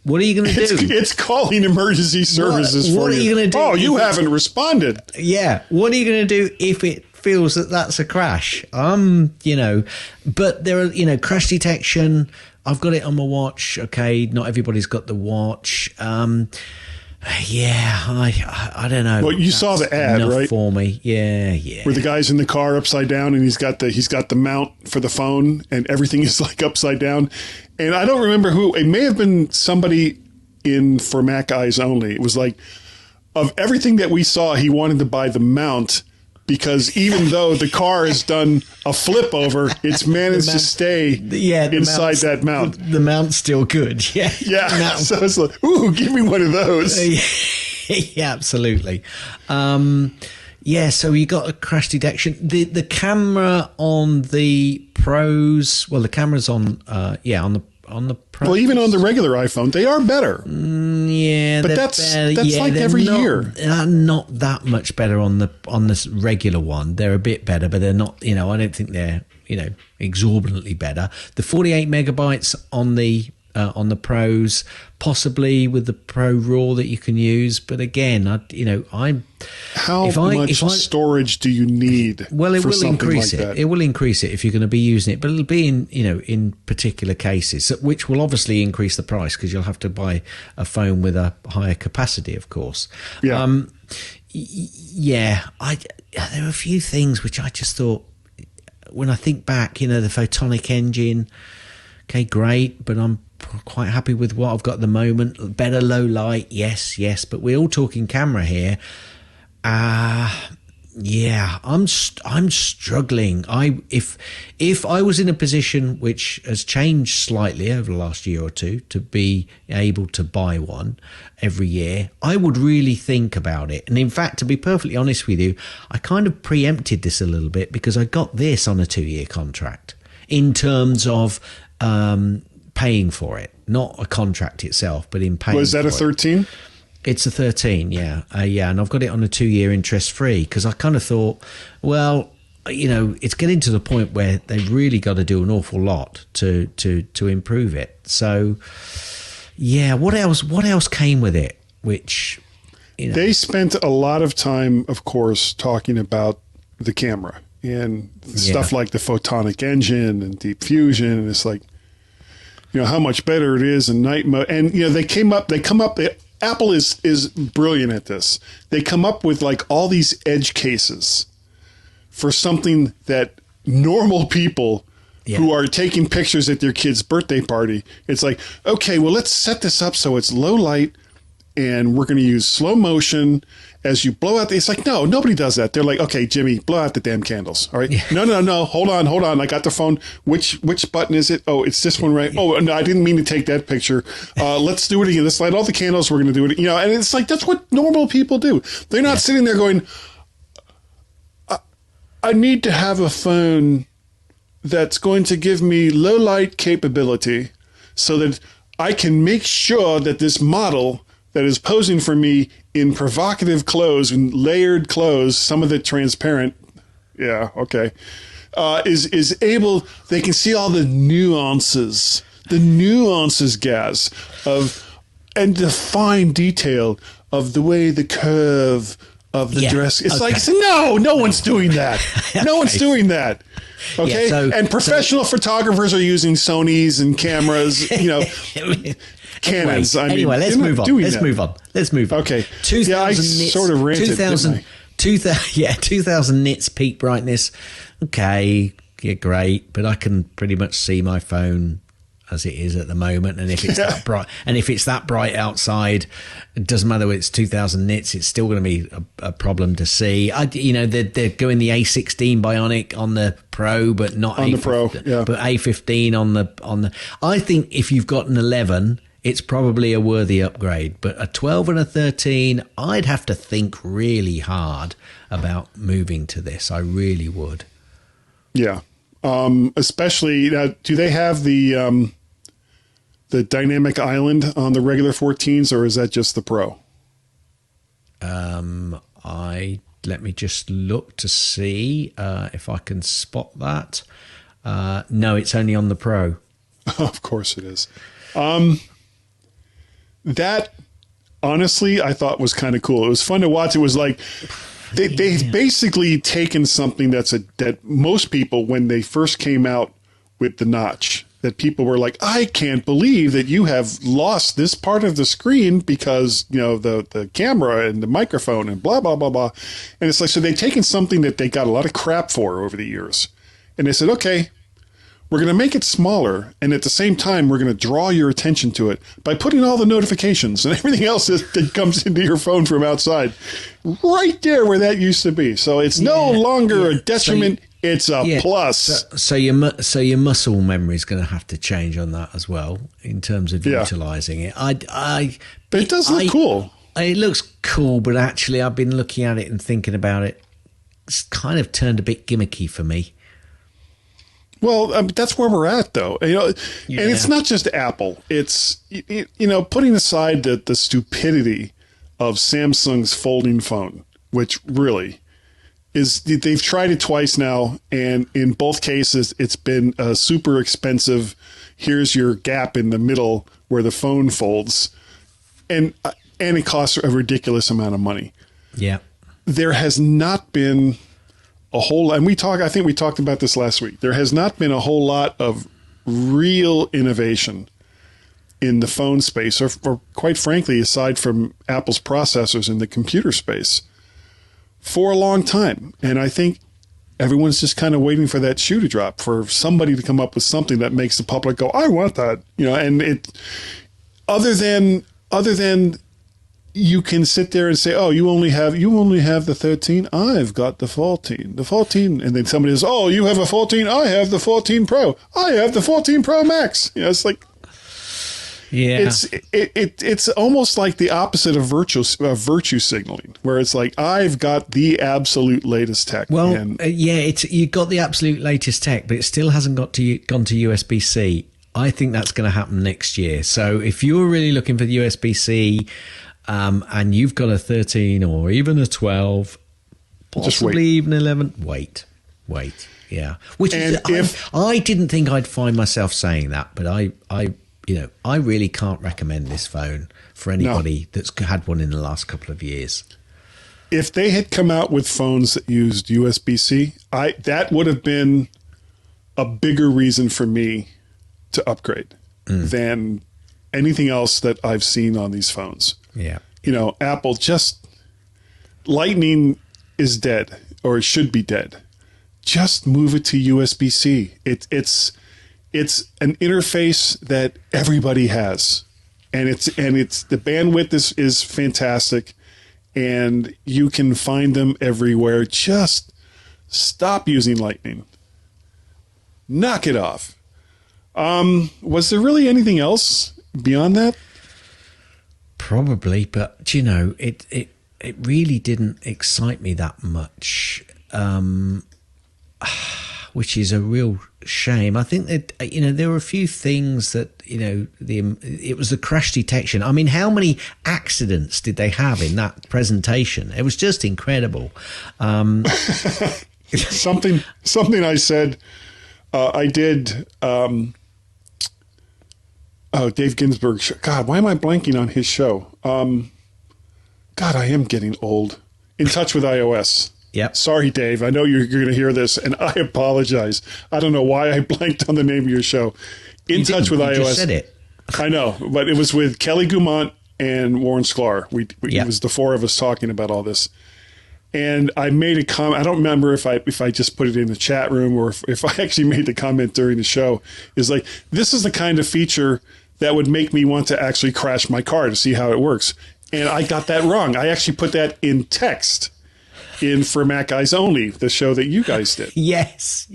what are you going to do? It's calling emergency services for you. What are you going to do? Oh, you haven't responded. Yeah. What are you going to do if it feels that that's a crash? But there are, crash detection. I've got it on my watch. Okay. Not everybody's got the watch. I don't know. Well, you saw the ad, right? For me. Yeah. Where the guy's in the car upside down and he's got the mount for the phone and everything is like upside down. And I don't remember who. It may have been somebody for Mac Eyes Only. It was like, of everything that we saw, he wanted to buy the mount because even though the car has done a flip over, it's managed to stay inside that mount. The mount's still good. Yeah. Yeah. So it's like, ooh, give me one of those. Yeah, absolutely. So you got a crash detection. The camera on the Pros, well, the camera's on the Pros. Well, even on the regular iPhone, they are better. But that's like every year. They're not that much better on this regular one. They're a bit better, but they're not. I don't think they're exorbitantly better. The 48 megabytes on the Pros, possibly with the Pro Raw that you can use. But again, how much storage do you need? Well, it will increase it. It will increase it if you're going to be using it, but it'll be in particular cases, which will obviously increase the price because you'll have to buy a phone with a higher capacity, of course. Yeah. There are a few things which I just thought, when I think back, the photonic engine. Okay, great, but I'm quite happy with what I've got at the moment. Better low light, yes, but we're all talking camera here. I'm struggling. If I was in a position which has changed slightly over the last year or two to be able to buy one every year, I would really think about it. And in fact, to be perfectly honest with you, I kind of preempted this a little bit because I got this on a 2-year contract in terms of paying for it, not a contract itself, but in paying. Was that a 13? It's a 13, yeah, and I've got it on a 2-year interest free because I kind of thought, well, it's getting to the point where they've really got to do an awful lot to improve it. So, yeah, what else came with it? Which they spent a lot of time, of course, talking about the camera and stuff like the photonic engine and deep fusion. And it's like, how much better it is in night mode. And, Apple is brilliant at this. They come up with like all these edge cases for something that normal people who are taking pictures at their kid's birthday party, it's like, okay, well, let's set this up so it's low light and we're going to use slow motion as you blow out. It's like, no, nobody does that. They're like, okay, Jimmy, blow out the damn candles. All right. Yeah. No. Hold on. I got the phone. Which button is it? Oh, it's this one, right? Oh, no, I didn't mean to take that picture. Let's do it again. Let's light all the candles. We're going to do it. And it's like, that's what normal people do. They're not sitting there going, I need to have a phone that's going to give me low light capability so that I can make sure that this model that is posing for me in provocative clothes and layered clothes, some of it transparent. Yeah. Okay. Is able, they can see all the nuances, Gaz, and the fine detail of the way the curve of the dress. It's like, no one's doing that. No one's doing that. Okay. And professional photographers are using Sonys and cameras, Canons. Anyway, let's move on. Let's move on. Okay. 2000 I nits, sort of ranted. 2000 nits peak brightness. Okay. Yeah, great. But I can pretty much see my phone as it is at the moment, and if it's that bright outside, it doesn't matter whether it's 2000 nits, it's still going to be a problem to see. They're going the A16 Bionic on the Pro, but not on the Pro, but A15 on the. I think if you've got an 11, it's probably a worthy upgrade, but a 12 and a 13, I'd have to think really hard about moving to this. I really would. Yeah, especially do they have the dynamic island on the regular 14s, or is that just the Pro? Let me just look to see if I can spot that. No, it's only on the Pro. Of course it is. That honestly, I thought was kind of cool. It was fun to watch. It was like they've basically taken something that most people, when they first came out with the notch, that people were like, I can't believe that you have lost this part of the screen because, the camera and the microphone and blah, blah, blah, blah. And it's like, so they've taken something that they got a lot of crap for over the years. And they said, okay, we're going to make it smaller. And at the same time, we're going to draw your attention to it by putting all the notifications and everything else that comes into your phone from outside right there where that used to be. So it's no longer a detriment. It's a plus. So your muscle memory is going to have to change on that as well in terms of utilizing it. But it does look cool. It looks cool, but actually I've been looking at it and thinking about it. It's kind of turned a bit gimmicky for me. Well, that's where we're at, though. And it's not just Apple. It's putting aside the stupidity of Samsung's folding phone, which really is, they've tried it twice now, and in both cases, it's been a super expensive. Here's your gap in the middle where the phone folds, and it costs a ridiculous amount of money. Yeah, there has not been a whole, and I think we talked about this last week. There has not been a whole lot of real innovation in the phone space, or quite frankly, aside from Apple's processors in the computer space, for a long time. And I think everyone's just kind of waiting for that shoe to drop, for somebody to come up with something that makes the public go, I want that. And it, other than you can sit there and say, oh, you only have the 13. I've got the 14. The 14. And then somebody says, oh, you have a 14. I have the 14 Pro. I have the 14 Pro Max. It's like, it's almost like the opposite of virtue signaling, where it's like, I've got the absolute latest tech. Well, you got the absolute latest tech, but it still hasn't gone to USB-C. I think that's going to happen next year. So if you're really looking for the USB-C, and you've got a 13 or even a 12, possibly even 11, wait. Yeah. Which is, I didn't think I'd find myself saying that, but I really can't recommend this phone for anybody that's had one in the last couple of years. if they had come out with phones that used USB-C, that would have been a bigger reason for me to upgrade than anything else that I've seen on these phones. Yeah. Apple Lightning is dead, or it should be dead. Just move it to USB-C. It's an interface that everybody has, and it's the bandwidth is fantastic, and you can find them everywhere. Just stop using Lightning. Knock it off. Was there really anything else beyond that? Probably, but it really didn't excite me that much, which is a real shame. I think that there were a few things that it was the crash detection. I mean, how many accidents did they have in that presentation? It was just incredible. Something I said. I did. Dave Ginsburg. God, why am I blanking on his show? God, I am getting old. In Touch with iOS. Yep. Sorry, Dave. I know you're going to hear this, and I apologize. I don't know why I blanked on the name of your show. In Touch with iOS. You just said it. I know, but it was with Kelly Gumont and Warren Sklar. It was the four of us talking about all this. And I made a comment. I don't remember if I just put it in the chat room or if I actually made the comment during the show. Is like, this is the kind of feature that would make me want to actually crash my car to see how it works. And I got that wrong. I actually put that in text for Mac Guys Only, the show that you guys did. Yes.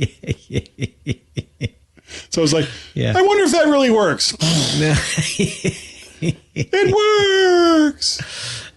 So I was like, I wonder if that really works. It works.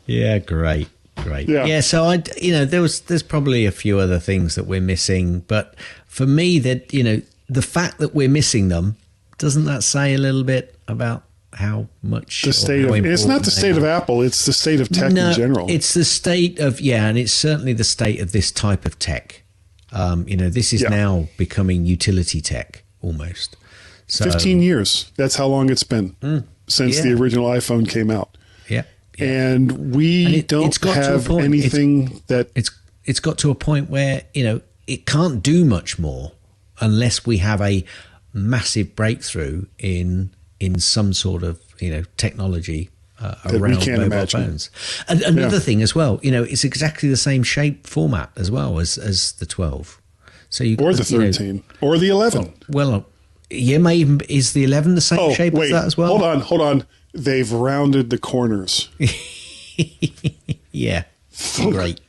Yeah, great. Yeah, so there's probably a few other things that we're missing, but for me, that the fact that we're missing them, doesn't that say a little bit about how much the state of it's not the state of Apple, it's the state of tech in general. It's the state of and it's certainly the state of this type of tech. This is now becoming utility tech almost. So, 15 years. That's how long it's been since the original iPhone came out. Yeah. And we don't have anything that it's got to a point where it can't do much more unless we have a massive breakthrough in some sort of technology around mobile phones. And another thing as well, it's exactly the same shape format as well as the 12. So or the 13 or the 11. Is the 11 the same shape as that as well? Hold on. They've rounded the corners. Yeah. Great.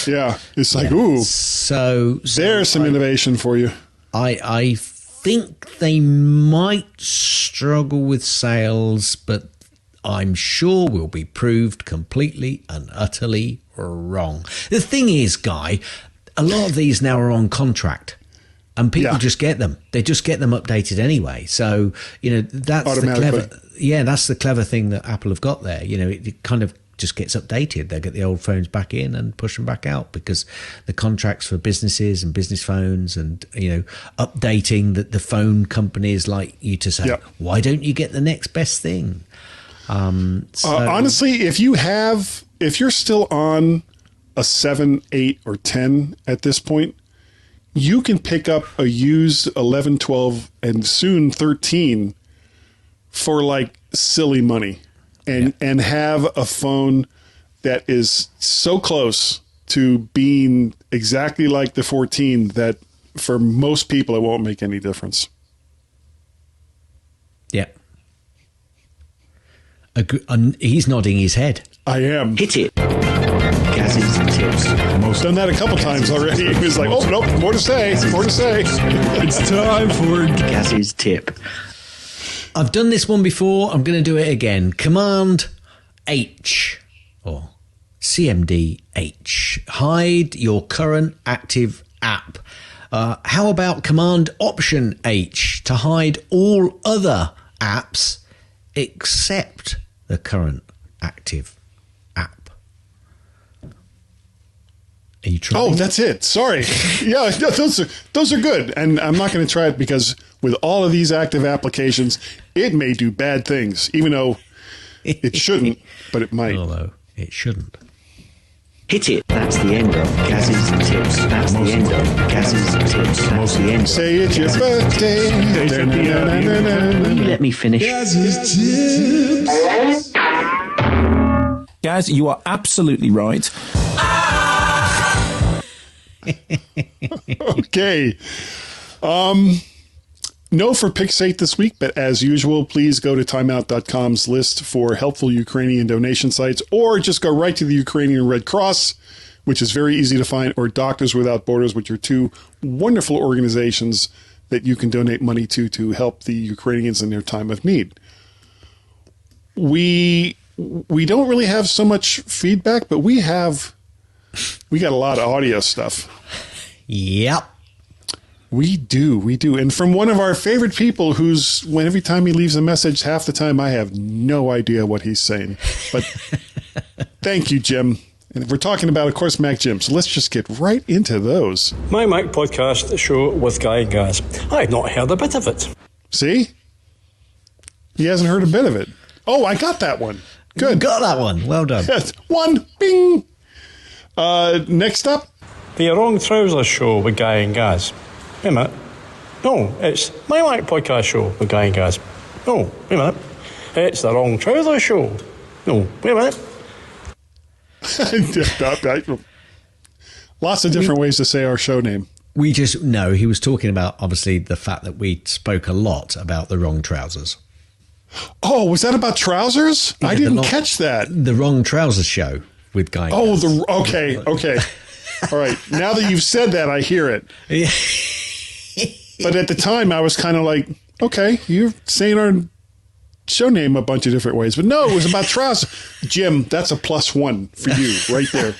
Yeah. It's like, ooh. So there's some innovation for you. I think they might struggle with sales, but I'm sure will be proved completely and utterly wrong. The thing is, Guy, a lot of these now are on contract. And people just get them. They just get them updated anyway. So, that's the clever. Yeah, that's the clever thing that Apple have got there. It kind of just gets updated. They get the old phones back in and push them back out because the contracts for businesses and business phones and, updating the phone companies like you to say, why don't you get the next best thing? Honestly, if you're still on a 7, 8, or 10 at this point, you can pick up a used 11, 12, and soon 13 for like silly money and have a phone that is so close to being exactly like the 14 that for most people it won't make any difference. Yeah. He's nodding his head. I am. Hit it. Gaz's tips. Done that a couple times already. He was like, oh, nope, more to say. It's time for Gaz's tip. I've done this one before. I'm going to do it again. Command H or CMD H. Hide your current active app. How about Command Option H to hide all other apps except the current active app? Are you trying? Oh, that's it. Sorry. Yeah, those are good. And I'm not going to try it because with all of these active applications, it may do bad things, even though it shouldn't, but it might. Although it shouldn't. Hit it. That's the end of Gaz's tips. That's the end of Gaz's tips. That's the end. Say it's your birthday. Will you let me finish? Gaz's tips. Gaz, you are absolutely right. Okay. No for Pixate this week, but as usual, please go to timeout.com's list for helpful Ukrainian donation sites, or just go right to the Ukrainian Red Cross, which is very easy to find, or Doctors Without Borders, which are two wonderful organizations that you can donate money to help the Ukrainians in their time of need. We don't really have so much feedback, but we got a lot of audio stuff. Yep. We do. And from one of our favorite people every time he leaves a message, half the time I have no idea what he's saying. But thank you, Jim. And we're talking about, of course, Mac Jim. So let's just get right into those. MyMac Podcast show with Guy and Gaz. I've not heard a bit of it. See? He hasn't heard a bit of it. Oh, I got that one. Good. You got that one. Well done. Yes. One. Bing. Next up. The Wrong Trousers show with Guy and Gaz. Wait a minute. No, it's MyMac Podcast show with Guy and Gaz. No, wait a minute. It's the Wrong Trousers show. No, wait a minute. Lots of different ways to say our show name. He was talking about, obviously, the fact that we spoke a lot about the wrong trousers. Oh, was that about trousers? Yeah, I didn't catch that. The Wrong Trousers show with Guy. Oh, okay. All right. Now that you've said that, I hear it. But at the time, I was kind of like, okay, you're saying our show name a bunch of different ways. But no, it was about trousers. Jim, that's a +1 for you right there.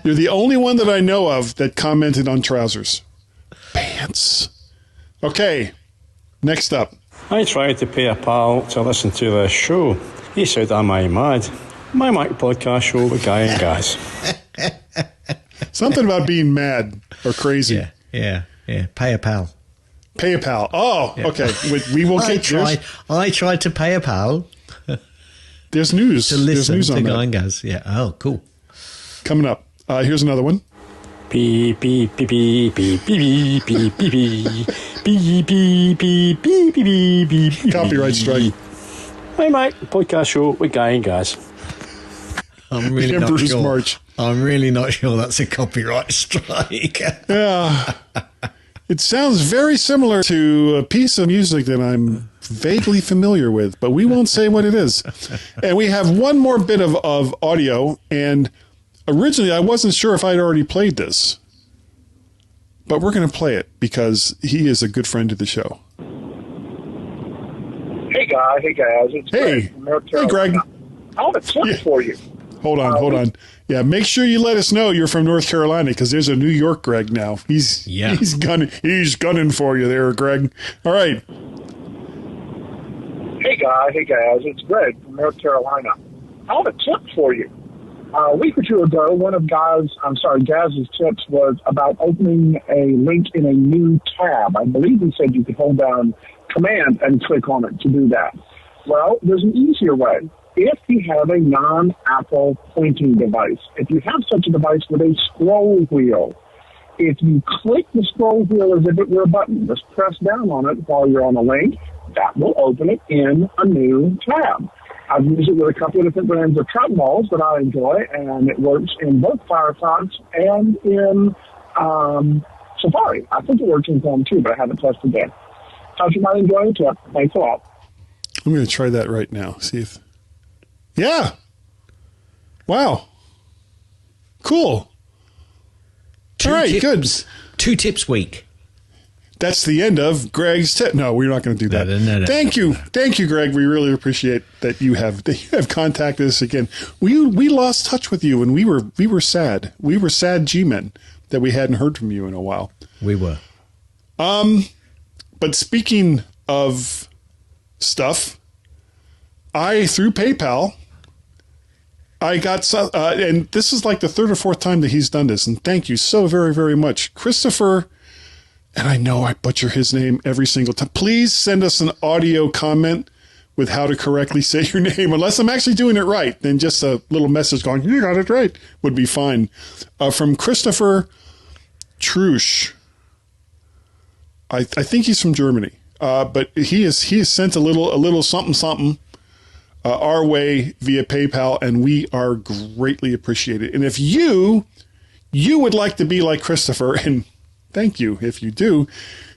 You're the only one that I know of that commented on trousers. Pants. Okay. Next up. I tried to pay a pal to listen to this show. He said, am I mad? MyMac Podcast show with Guy and Gaz. Something about being mad or crazy. Yeah. Pay a pal. Pay a pal. Oh, yeah. Okay. We will get yours. I tried to pay a pal. There's news. To listen There's news to on Guy and that. Gaz. Yeah. Oh, cool. Coming up. Here's another one. Beep, beep, beep, beep, beep, beep, beep, beep, beep, beep, beep, beep, beep, beep, beep. Copyright strike. MyMac Podcast show with Guy and Gaz. I'm really not Emperor's sure. March. I'm really not sure that's a copyright strike. Yeah. It sounds very similar to a piece of music that I'm vaguely familiar with, but we won't say what it is. And we have one more bit of audio, and originally I wasn't sure if I'd already played this, but we're going to play it because he is a good friend of the show. Hey, guys. It's Greg from North Hey, Greg. Carolina. I have a tip for you. Hold on. Yeah, make sure you let us know you're from North Carolina because there's a New York Greg now. He's gunning for you there, Greg. All right. Hey, guys. It's Greg from North Carolina. I have a tip for you. A week or two ago, one of Gaz's tips was about opening a link in a new tab. I believe he said you could hold down Command and click on it to do that. Well, there's an easier way. If you have a non-Apple pointing device, if you have such a device with a scroll wheel, if you click the scroll wheel as if it were a button, just press down on it while you're on a link, that will open it in a new tab. I've used it with a couple of different brands of trackballs that I enjoy, and it works in both Firefox and in Safari. I think it works in Chrome too, but I haven't tested that. Thought you might enjoy the tip. Thanks a lot. I'm going to try that right now. See if... Yeah. Wow. Cool. All right, good. 2 tips week. That's the end of Greg's tip. No, we're not going to do that. No. Thank you, Greg. We really appreciate that you have contacted us again. We lost touch with you, and we were sad. We were sad GMen that we hadn't heard from you in a while. We were. But speaking of stuff, through PayPal, I got and this is like the 3rd or 4th time that he's done this, and thank you so very, very much, Christopher. And I know I butcher his name every single time. Please send us an audio comment with how to correctly say your name, unless I'm actually doing it right. Then just a little message going, "You got it right," would be fine. From Christopher Trusch. I think he's from Germany, but he has sent a little something our way via PayPal, and we are greatly appreciated. And if you would like to be like Christopher, and thank you if you do,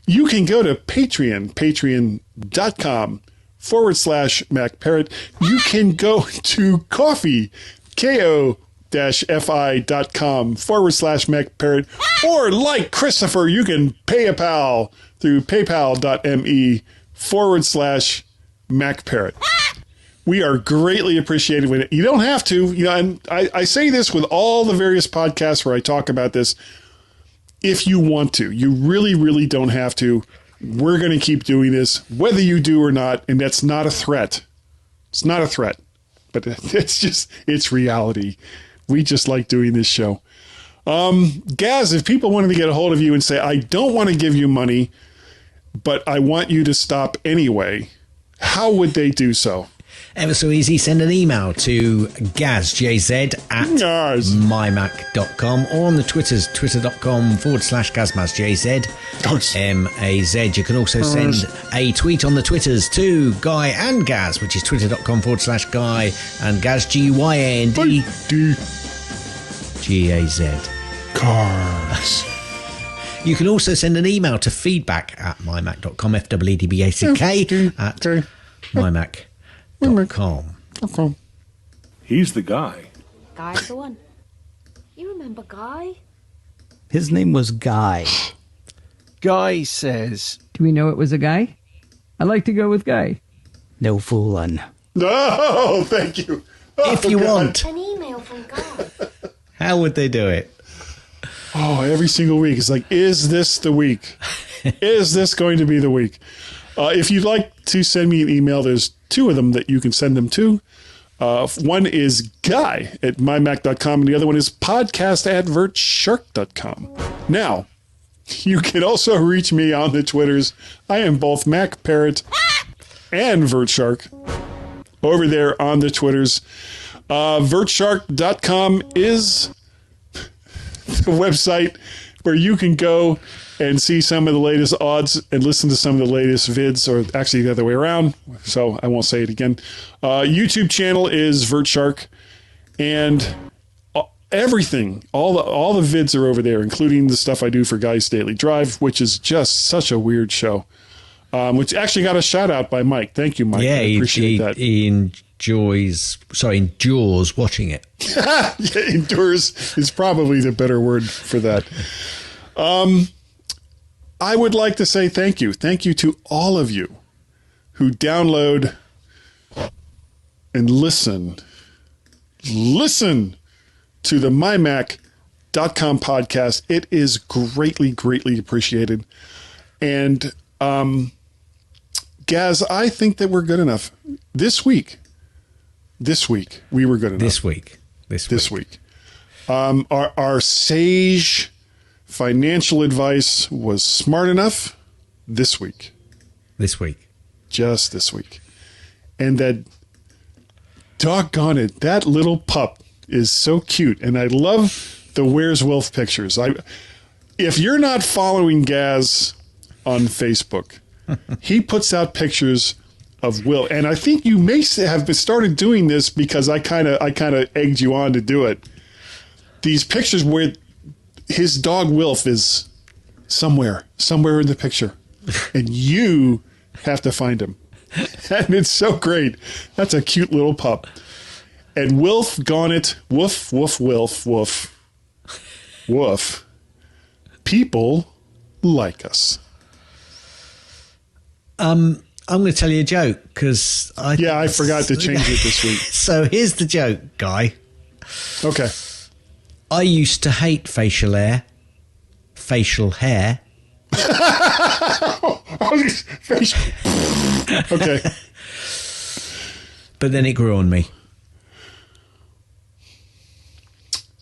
you can go to patreon.com/MacParrot. You can go to Ko-fi, ko-fi.com/MacParrot, or like Christopher, you can pay a pal through paypal.me/MacParrot. We are greatly appreciated when you don't have to, and I say this with all the various podcasts where I talk about this. If you want to, you really, really don't have to. We're going to keep doing this, whether you do or not. And that's not a threat. It's not a threat, but it's reality. We just like doing this show. Gaz, if people wanted to get a hold of you and say, I don't want to give you money, but I want you to stop anyway, how would they do so? Ever so easy. Send an email to gazjz@mymac.com, or on the Twitters, twitter.com/gazmazjz, MAZ. You can also send a tweet on the Twitters to Guy and Gaz, which is twitter.com/Guy and Gaz, GYND GAZ. Cars. You can also send an email to feedback@mymac.com, FWDBACK at mymac.com. He's the guy. Guy's the one. You remember Guy? His name was Guy. Guy says... Do we know it was a guy? I like to go with Guy. No foolin'. No, thank you. If you want. An email from Guy. How would they do it? Oh, every single week. It's like, is this the week? Is this going to be the week? If you'd like to send me an email, there's two of them that you can send them to. One is guy@mymac.com, and the other one is podcast@vertshark.com. Now, you can also reach me on the Twitters. I am both MacParrot and VertShark over there on the Twitters. Vertshark.com is the website where you can go and see some of the latest odds and listen to some of the latest vids, or actually the other way around, so I won't say it again. YouTube channel is VertShark, and everything, all the vids are over there, including the stuff I do for Guy's Daily Drive, which is just such a weird show, which actually got a shout out by Mike. Thank you, Mike. Yeah, I appreciate that. He endures watching it. Yeah, endures is probably the better word for that. I would like to say thank you. Thank you to all of you who download and listen to the MyMac.com podcast. It is greatly, greatly appreciated. And Gaz, I think that we're good enough. This week, we were good enough. This week. Our sage financial advice was smart enough this week. Just this week. And that, doggone it, that little pup is so cute. And I love the Where's Wolf pictures. If you're not following Gaz on Facebook, he puts out pictures of Will. And I think you may have started doing this because I kind of egged you on to do it. These pictures where his dog Wilf is somewhere in the picture, and you have to find him. And it's so great. That's a cute little pup. And Wilf gone it. Woof, woof, Wilf, woof. Woof. People like us. I'm going to tell you a joke because I forgot to change it this week. So here's the joke, Guy. Okay. I used to hate facial hair. Okay. But then it grew on me.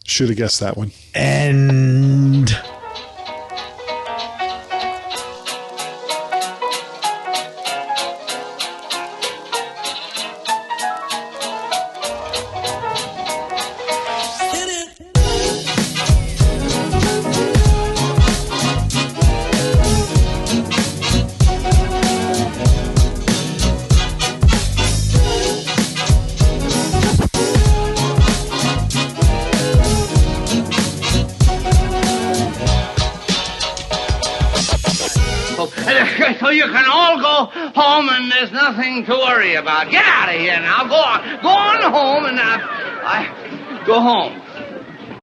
Should have guessed that one. And So you can all go home and there's nothing to worry about. Get out of here now. Go on. Go on home and go home.